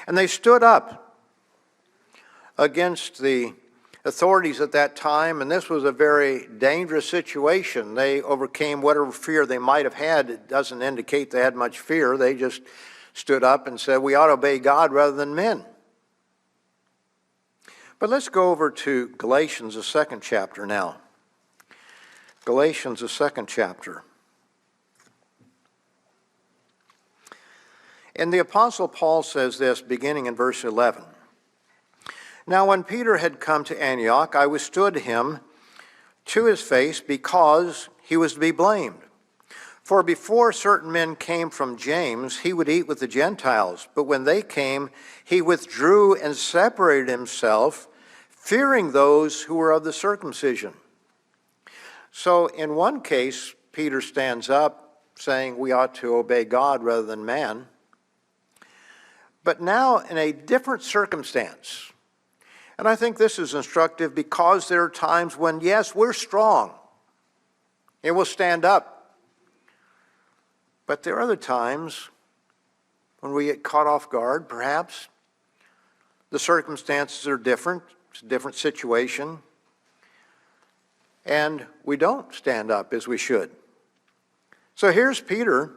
And they stood up against the authorities at that time, and this was a very dangerous situation. They overcame whatever fear they might have had. It doesn't indicate they had much fear. They just stood up and said, we ought to obey God rather than men. But let's go over to Galatians, the 2nd chapter now. Galatians, the 2nd chapter. And the Apostle Paul says this, beginning in verse 11. "Now when Peter had come to Antioch, I withstood him to his face because he was to be blamed. For before certain men came from James, he would eat with the Gentiles. But when they came, he withdrew and separated himself, fearing those who were of the circumcision." So in one case, Peter stands up saying we ought to obey God rather than man. But now in a different circumstance, and I think this is instructive because there are times when, yes, we're strong and we'll stand up. But there are other times when we get caught off guard, perhaps. The circumstances are different. It's a different situation. And we don't stand up as we should. So here's Peter,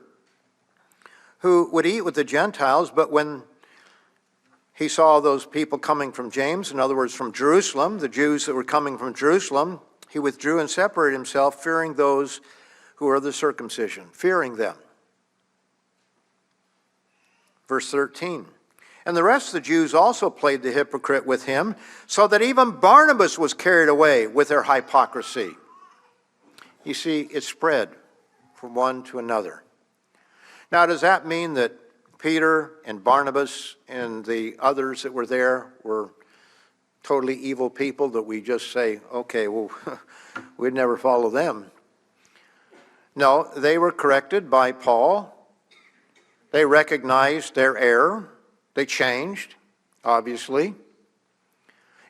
who would eat with the Gentiles, but when he saw those people coming from James, in other words, from Jerusalem, the Jews that were coming from Jerusalem, he withdrew and separated himself, fearing those who were of the circumcision, fearing them. Verse 13, "And the rest of the Jews also played the hypocrite with him, so that even Barnabas was carried away with their hypocrisy." You see, it spread from one to another. Now, does that mean that Peter and Barnabas and the others that were there were totally evil people that we just say, okay, well, we'd never follow them. No, they were corrected by Paul. They recognized their error. They changed, obviously.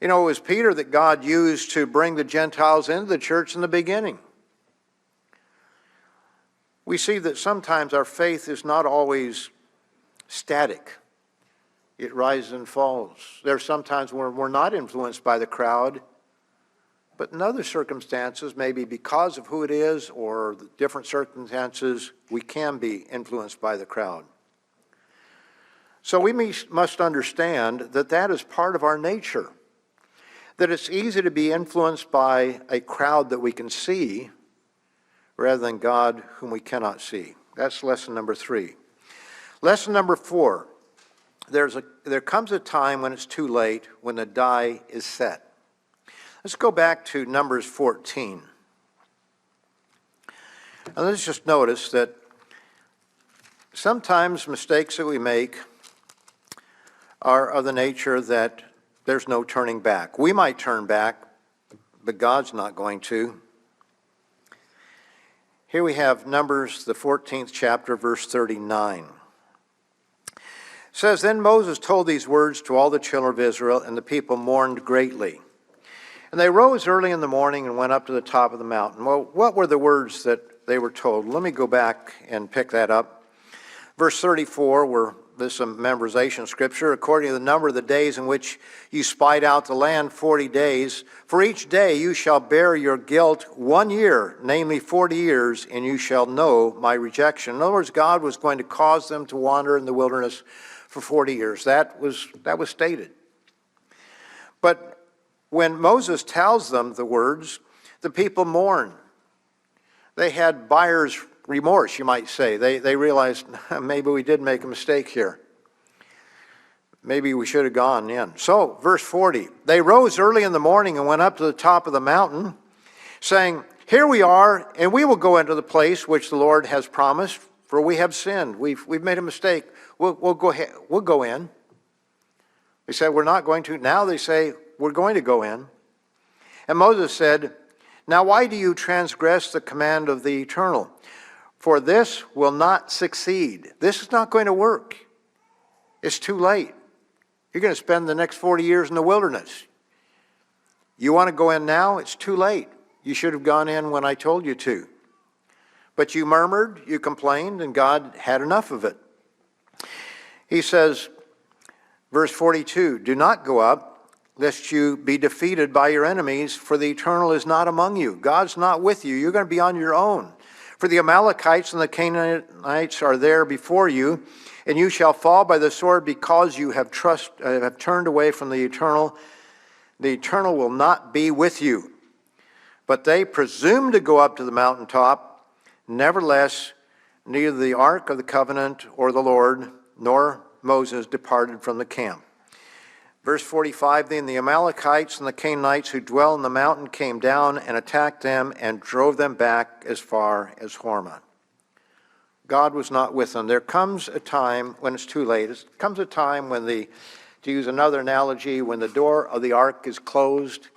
You know, it was Peter that God used to bring the Gentiles into the church in the beginning. We see that sometimes our faith is not always static. It rises and falls. There are sometimes where we're not influenced by the crowd, but in other circumstances, maybe because of who it is or the different circumstances, we can be influenced by the crowd. So we must understand that that is part of our nature, that it's easy to be influenced by a crowd that we can see rather than God whom we cannot see. That's lesson number 3. Lesson number 4, there comes a time when it's too late, when the die is set. Let's go back to Numbers 14. And let's just notice that sometimes mistakes that we make are of the nature that there's no turning back. We might turn back, but God's not going to. Here we have Numbers, the 14th chapter, verse 39. It says, Then Moses told these words to all the children of Israel, and the people mourned greatly. And they rose early in the morning and went up to the top of the mountain. Well, what were the words that they were told? Let me go back and pick that up. Verse 34, where this is a memorization scripture. According to the number of the days in which you spied out the land, 40 days. For each day you shall bear your guilt 1 year, namely 40 years, and you shall know my rejection. In other words, God was going to cause them to wander in the wilderness for 40 years. That was stated. But when Moses tells them the words, the people mourn. They had buyer's remorse, you might say. They realized, maybe we did make a mistake here. Maybe we should have gone in. So, verse 40, they rose early in the morning and went up to the top of the mountain, saying, Here we are, and we will go into the place which the Lord has promised, for we have sinned. We've made a mistake. We'll go ahead. We'll go in. They said, we're not going to. Now they say, we're going to go in. And Moses said, Now why do you transgress the command of the Eternal? For this will not succeed. This is not going to work. It's too late. You're going to spend the next 40 years in the wilderness. You want to go in now? It's too late. You should have gone in when I told you to. But you murmured, you complained, and God had enough of it. He says, verse 42, Do not go up, lest you be defeated by your enemies, for the Eternal is not among you. God's not with you. You're going to be on your own. For the Amalekites and the Canaanites are there before you, and you shall fall by the sword because you have turned away from the Eternal. The Eternal will not be with you. But they presumed to go up to the mountaintop. Nevertheless, neither the ark of the covenant or the Lord nor Moses departed from the camp. Verse 45, Then the Amalekites and the Canaanites who dwell in the mountain came down and attacked them and drove them back as far as Hormah. God was not with them. There comes a time when it's too late. There comes a time when to use another analogy, when the door of the ark is closed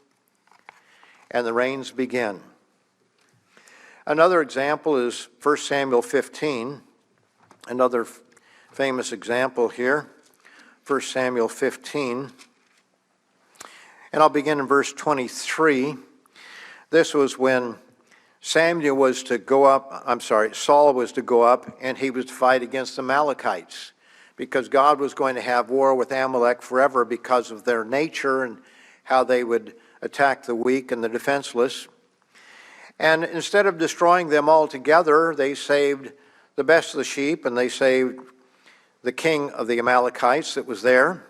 and the rains begin. Another example is 1 Samuel 15, another famous example here. 1 Samuel 15, and I'll begin in verse 23. This was when Saul was to go up, and he was to fight against the Amalekites, because God was going to have war with Amalek forever because of their nature and how they would attack the weak and the defenseless. And instead of destroying them altogether, they saved the best of the sheep, and they saved the king of the Amalekites that was there.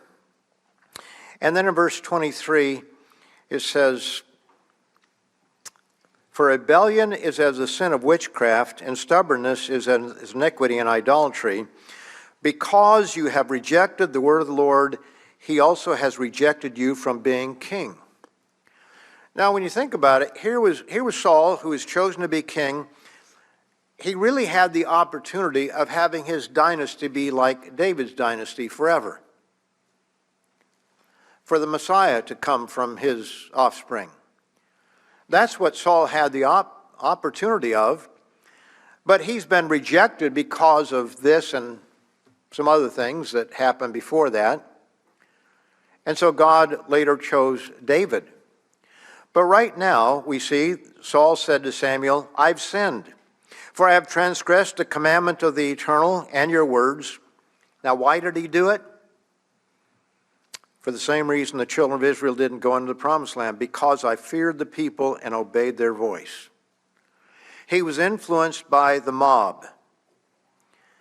And then in verse 23, it says, For rebellion is as the sin of witchcraft, and stubbornness is as iniquity and idolatry. Because you have rejected the word of the Lord, he also has rejected you from being king. Now, when you think about it, here was Saul, who was chosen to be king. He really had the opportunity of having his dynasty be like David's dynasty forever. for the Messiah to come from his offspring. That's what Saul had the opportunity of, but he's been rejected because of this and some other things that happened before that. And so God later chose David. But right now, we see Saul said to Samuel, I've sinned, for I have transgressed the commandment of the Eternal and your words. Now, why did he do it? For the same reason the children of Israel didn't go into the promised land, because I feared the people and obeyed their voice. He was influenced by the mob,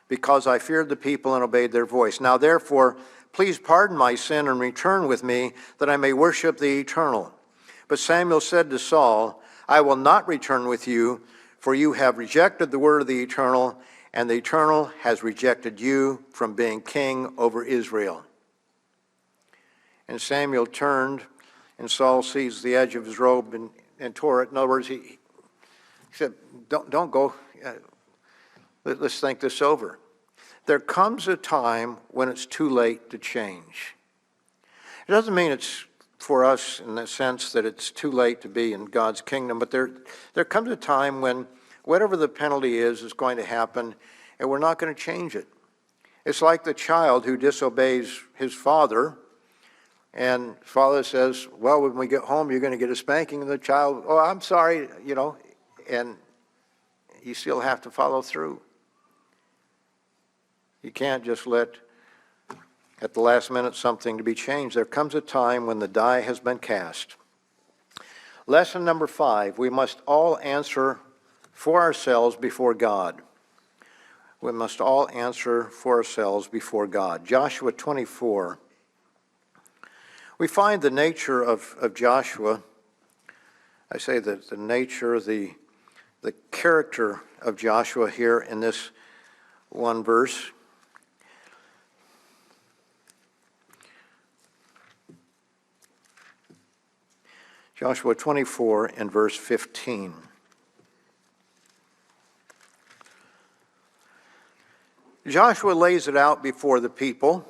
because I feared the people and obeyed their voice. Now, therefore, please pardon my sin and return with me, that I may worship the Eternal. But Samuel said to Saul, I will not return with you, for you have rejected the word of the Eternal, and the Eternal has rejected you from being king over Israel. And Samuel turned, and Saul seized the edge of his robe and tore it. In other words, he said, don't go. Let's think this over. There comes a time when it's too late to change. It doesn't mean it's for us in the sense that it's too late to be in God's kingdom, but there comes a time when whatever the penalty is going to happen, and we're not going to change it. It's like the child who disobeys his father, and father says, well, when we get home, you're going to get a spanking, and the child, oh, I'm sorry, and you still have to follow through. You can't just let, at the last minute, something to be changed. There comes a time when the die has been cast. Lesson number 5, we must all answer for ourselves before God. We must all answer for ourselves before God. Joshua 24. We find the nature of Joshua. I say that the nature, the character of Joshua here in this one verse. Joshua 24 and verse 15. Joshua lays it out before the people,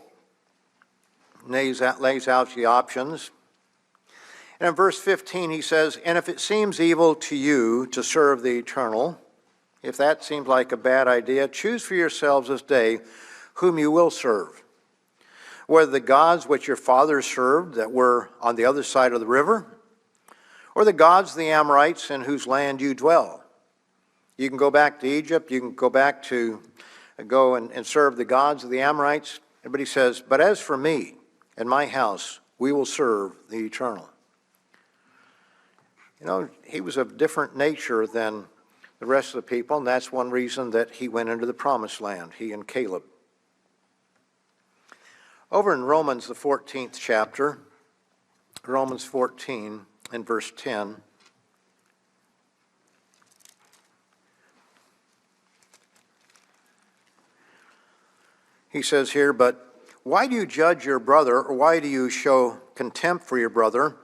lays out the options. And in verse 15 he says, and if it seems evil to you to serve the Eternal, if that seems like a bad idea, choose for yourselves this day whom you will serve, whether the gods which your fathers served that were on the other side of the river, or the gods of the Amorites in whose land you dwell. You can go back to Egypt, you can go back to go and serve the gods of the Amorites. But he says, but as for me and my house, we will serve the Eternal. He was of different nature than the rest of the people, and that's one reason that he went into the promised land, he and Caleb. Over in Romans, the 14th chapter, Romans 14 and verse 10, he says here, but why do you judge your brother, or why do you show contempt for your brother?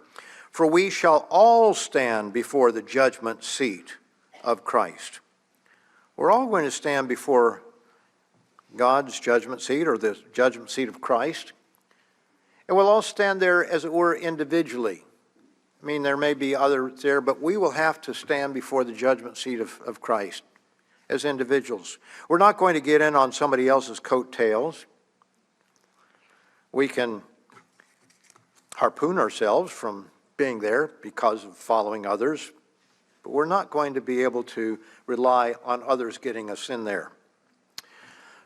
For we shall all stand before the judgment seat of Christ. We're all going to stand before God's judgment seat, or the judgment seat of Christ. And we'll all stand there, as it were, individually. I mean, there may be others there, but we will have to stand before the judgment seat of Christ as individuals. We're not going to get in on somebody else's coattails. We can harpoon ourselves from being there because of following others, but we're not going to be able to rely on others getting us in there.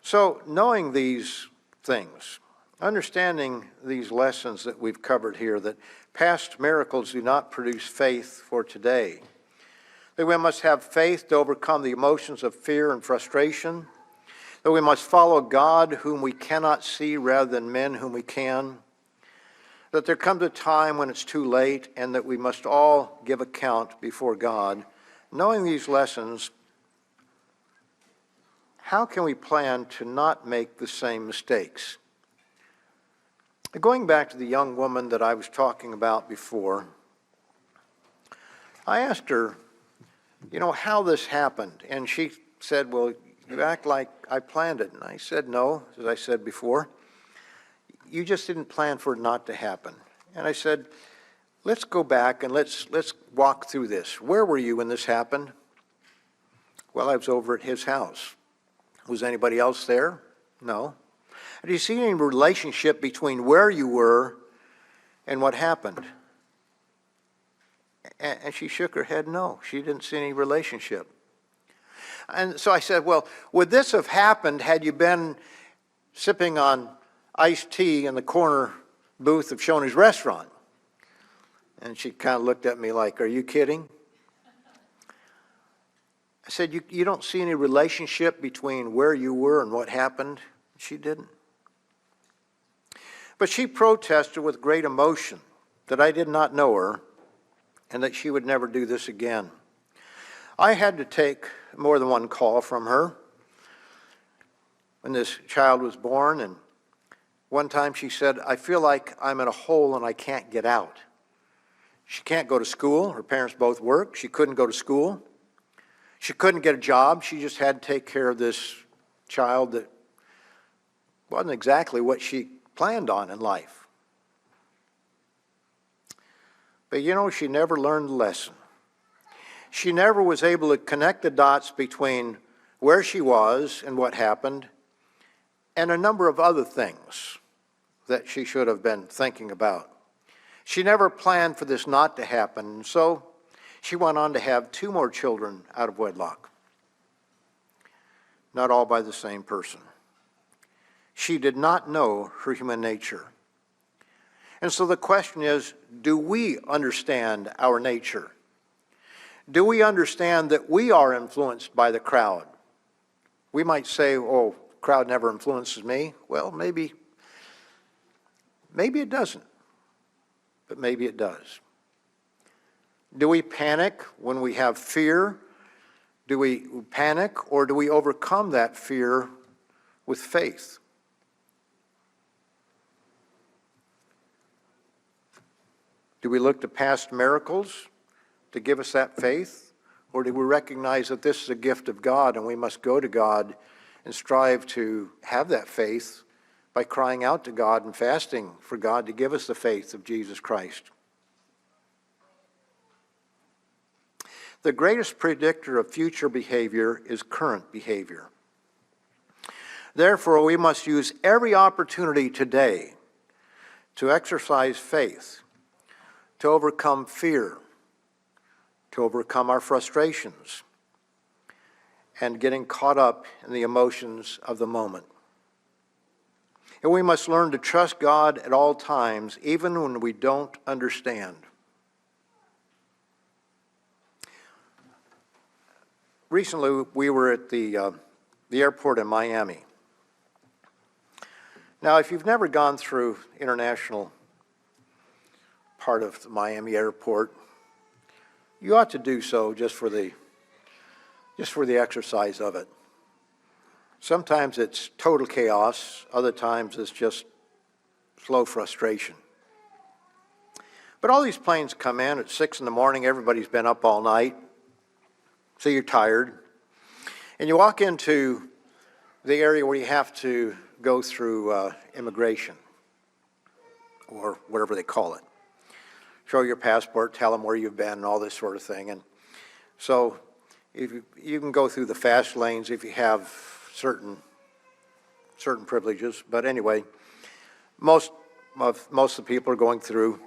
So, knowing these things, understanding these lessons that we've covered here, that past miracles do not produce faith for today, that we must have faith to overcome the emotions of fear and frustration, that we must follow God whom we cannot see rather than men whom we can, that there comes a time when it's too late, and that we must all give account before God. Knowing these lessons, how can we plan to not make the same mistakes? Going back to the young woman that I was talking about before, I asked her, how this happened. And she said, well, you act like I planned it. And I said, no, as I said before, you just didn't plan for it not to happen. And I said, let's go back and let's walk through this. Where were you when this happened? Well, I was over at his house. Was anybody else there? No. Do you see any relationship between where you were and what happened? And she shook her head no. She didn't see any relationship. And so I said, well, would this have happened had you been sipping on iced tea in the corner booth of Shoney's restaurant? And she kind of looked at me like, are you kidding? I said, you don't see any relationship between where you were and what happened? She didn't. But she protested with great emotion that I did not know her and that she would never do this again. I had to take more than one call from her when this child was born, and one time she said, I feel like I'm in a hole and I can't get out. She can't go to school. Her parents both worked. She couldn't go to school. She couldn't get a job. She just had to take care of this child that wasn't exactly what she planned on in life. But you know, she never learned the lesson. She never was able to connect the dots between where she was and what happened and a number of other things that she should have been thinking about. She never planned for this not to happen, and so she went on to have 2 more children out of wedlock. Not all by the same person. She did not know her human nature. And so the question is, do we understand our nature? Do we understand that we are influenced by the crowd? We might say, oh, the crowd never influences me. Well, maybe it doesn't, but maybe it does. Do we panic when we have fear? Do we panic, or do we overcome that fear with faith? Do we look to past miracles to give us that faith? Or do we recognize that this is a gift of God and we must go to God and strive to have that faith by crying out to God and fasting for God to give us the faith of Jesus Christ? The greatest predictor of future behavior is current behavior. Therefore, we must use every opportunity today to exercise faith, to overcome fear, to overcome our frustrations, and getting caught up in the emotions of the moment. And we must learn to trust God at all times, even when we don't understand. Recently, we were at the airport in Miami. Now, if you've never gone through international part of the Miami airport, you ought to do so just for the exercise of it. Sometimes it's total chaos, other times it's just slow frustration. But all these planes come in at 6 in the morning, everybody's been up all night, so you're tired. And you walk into the area where you have to go through immigration, or whatever they call it. Show your passport, tell them where you've been, and all this sort of thing. And so if you can go through the fast lanes if you have certain privileges. But anyway, most of the people are going through.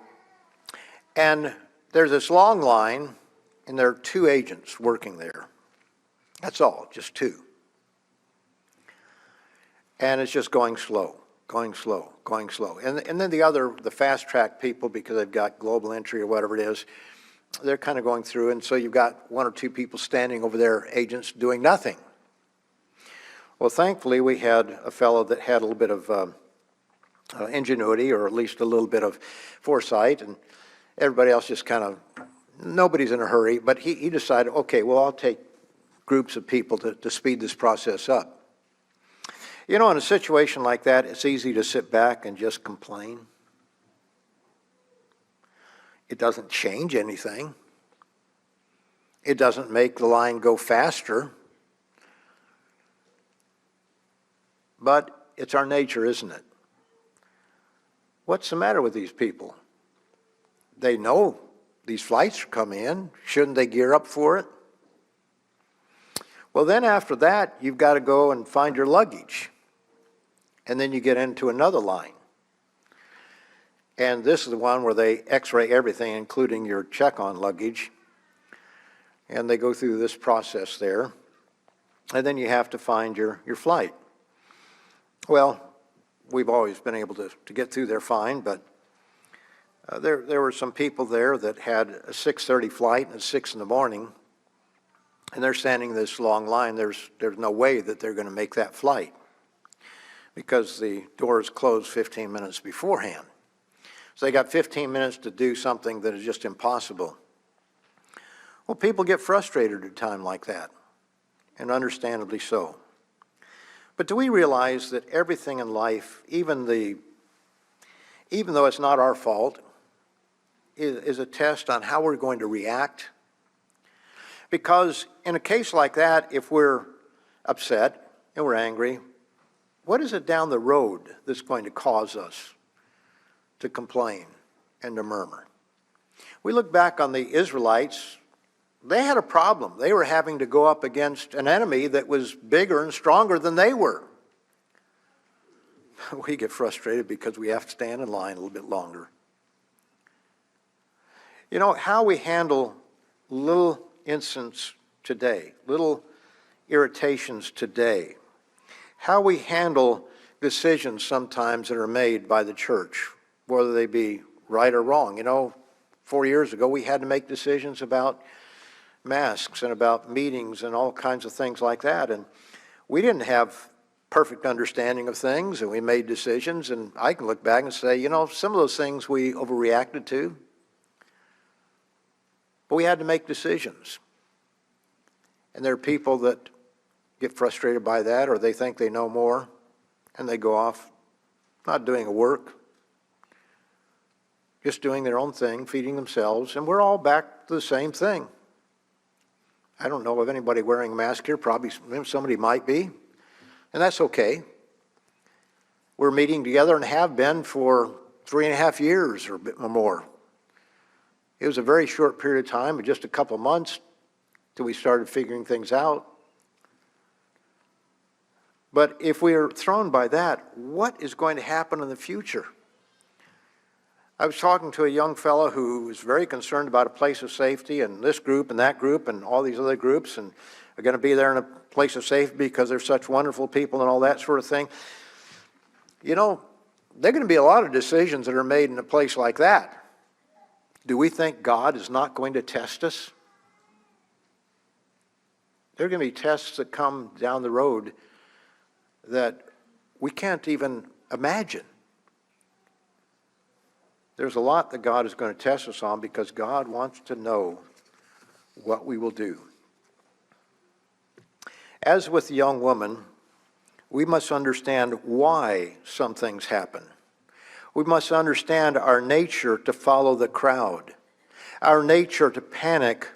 And there's this long line, and there are 2 agents working there. That's all, just 2. And it's just going slow. Going slow. And then the fast track people, because they've got global entry or whatever it is, they're kind of going through, and so you've got 1 or 2 people standing over there, agents doing nothing. Well, thankfully, we had a fellow that had a little bit of ingenuity, or at least a little bit of foresight, and everybody else just kind of, nobody's in a hurry, but he decided, okay, well, I'll take groups of people to speed this process up. You know, in a situation like that, it's easy to sit back and just complain. It doesn't change anything. It doesn't make the line go faster. But it's our nature, isn't it? What's the matter with these people? They know these flights are coming in. Shouldn't they gear up for it? Well, then after that, you've got to go and find your luggage. And then you get into another line. And this is the one where they x-ray everything, including your check-on luggage. And they go through this process there. And then you have to find your flight. Well, we've always been able to get through there fine, but there were some people there that had a 6:30 flight and 6 in the morning, and they're standing in this long line. There's no way that they're going to make that flight because the doors close 15 minutes beforehand. So they got 15 minutes to do something that is just impossible. Well, people get frustrated at a time like that, and understandably so. But do we realize that everything in life, even though it's not our fault, is a test on how we're going to react? Because in a case like that, if we're upset and we're angry, what is it down the road that's going to cause us to complain and to murmur? We look back on the Israelites. They had a problem. They were having to go up against an enemy that was bigger and stronger than they were. We get frustrated because we have to stand in line a little bit longer. You know, how we handle little incidents today, little irritations today, how we handle decisions sometimes that are made by the church, whether they be right or wrong. You know, 4 years ago we had to make decisions about masks and about meetings and all kinds of things like that. And we didn't have perfect understanding of things, and we made decisions. And I can look back and say, you know, some of those things we overreacted to. But we had to make decisions. And there are people that get frustrated by that, or they think they know more, and they go off not doing a work, just doing their own thing, feeding themselves, and we're all back to the same thing. I don't know of anybody wearing a mask here. Probably somebody might be, and that's okay. We're meeting together and have been for 3.5 years or a bit more. It was a very short period of time, just a couple of months till we started figuring things out. But if we are thrown by that, what is going to happen in the future? I was talking to a young fellow who was very concerned about a place of safety, and this group and that group and all these other groups, and are going to be there in a place of safety because they're such wonderful people and all that sort of thing. You know, there are going to be a lot of decisions that are made in a place like that. Do we think God is not going to test us? There are going to be tests that come down the road that we can't even imagine. There's a lot that God is going to test us on because God wants to know what we will do. As with the young woman, we must understand why some things happen. We must understand our nature to follow the crowd, our nature to panic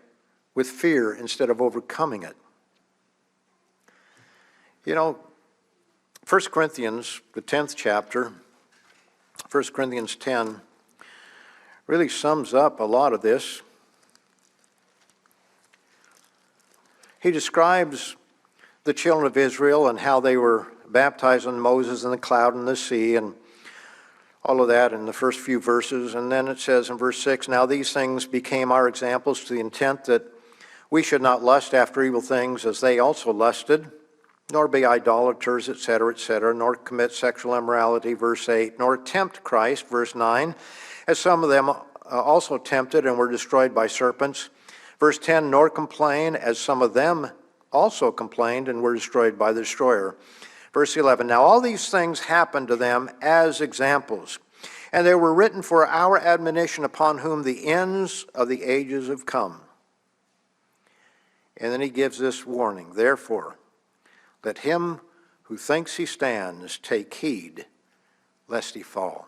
with fear instead of overcoming it. You know, 1 Corinthians, the 10th chapter, 1 Corinthians 10, really sums up a lot of this. He describes the children of Israel and how they were baptized in Moses in the cloud and the sea and all of that in the first few verses. And then it says in verse 6, now these things became our examples to the intent that we should not lust after evil things as they also lusted, nor be idolaters, etc., nor commit sexual immorality, verse 8, nor tempt Christ, verse 9, as some of them also tempted and were destroyed by serpents. Verse 10, nor complain, as some of them also complained and were destroyed by the destroyer. Verse 11, now all these things happened to them as examples, and they were written for our admonition, upon whom the ends of the ages have come. And then he gives this warning, therefore, let him who thinks he stands take heed lest he fall.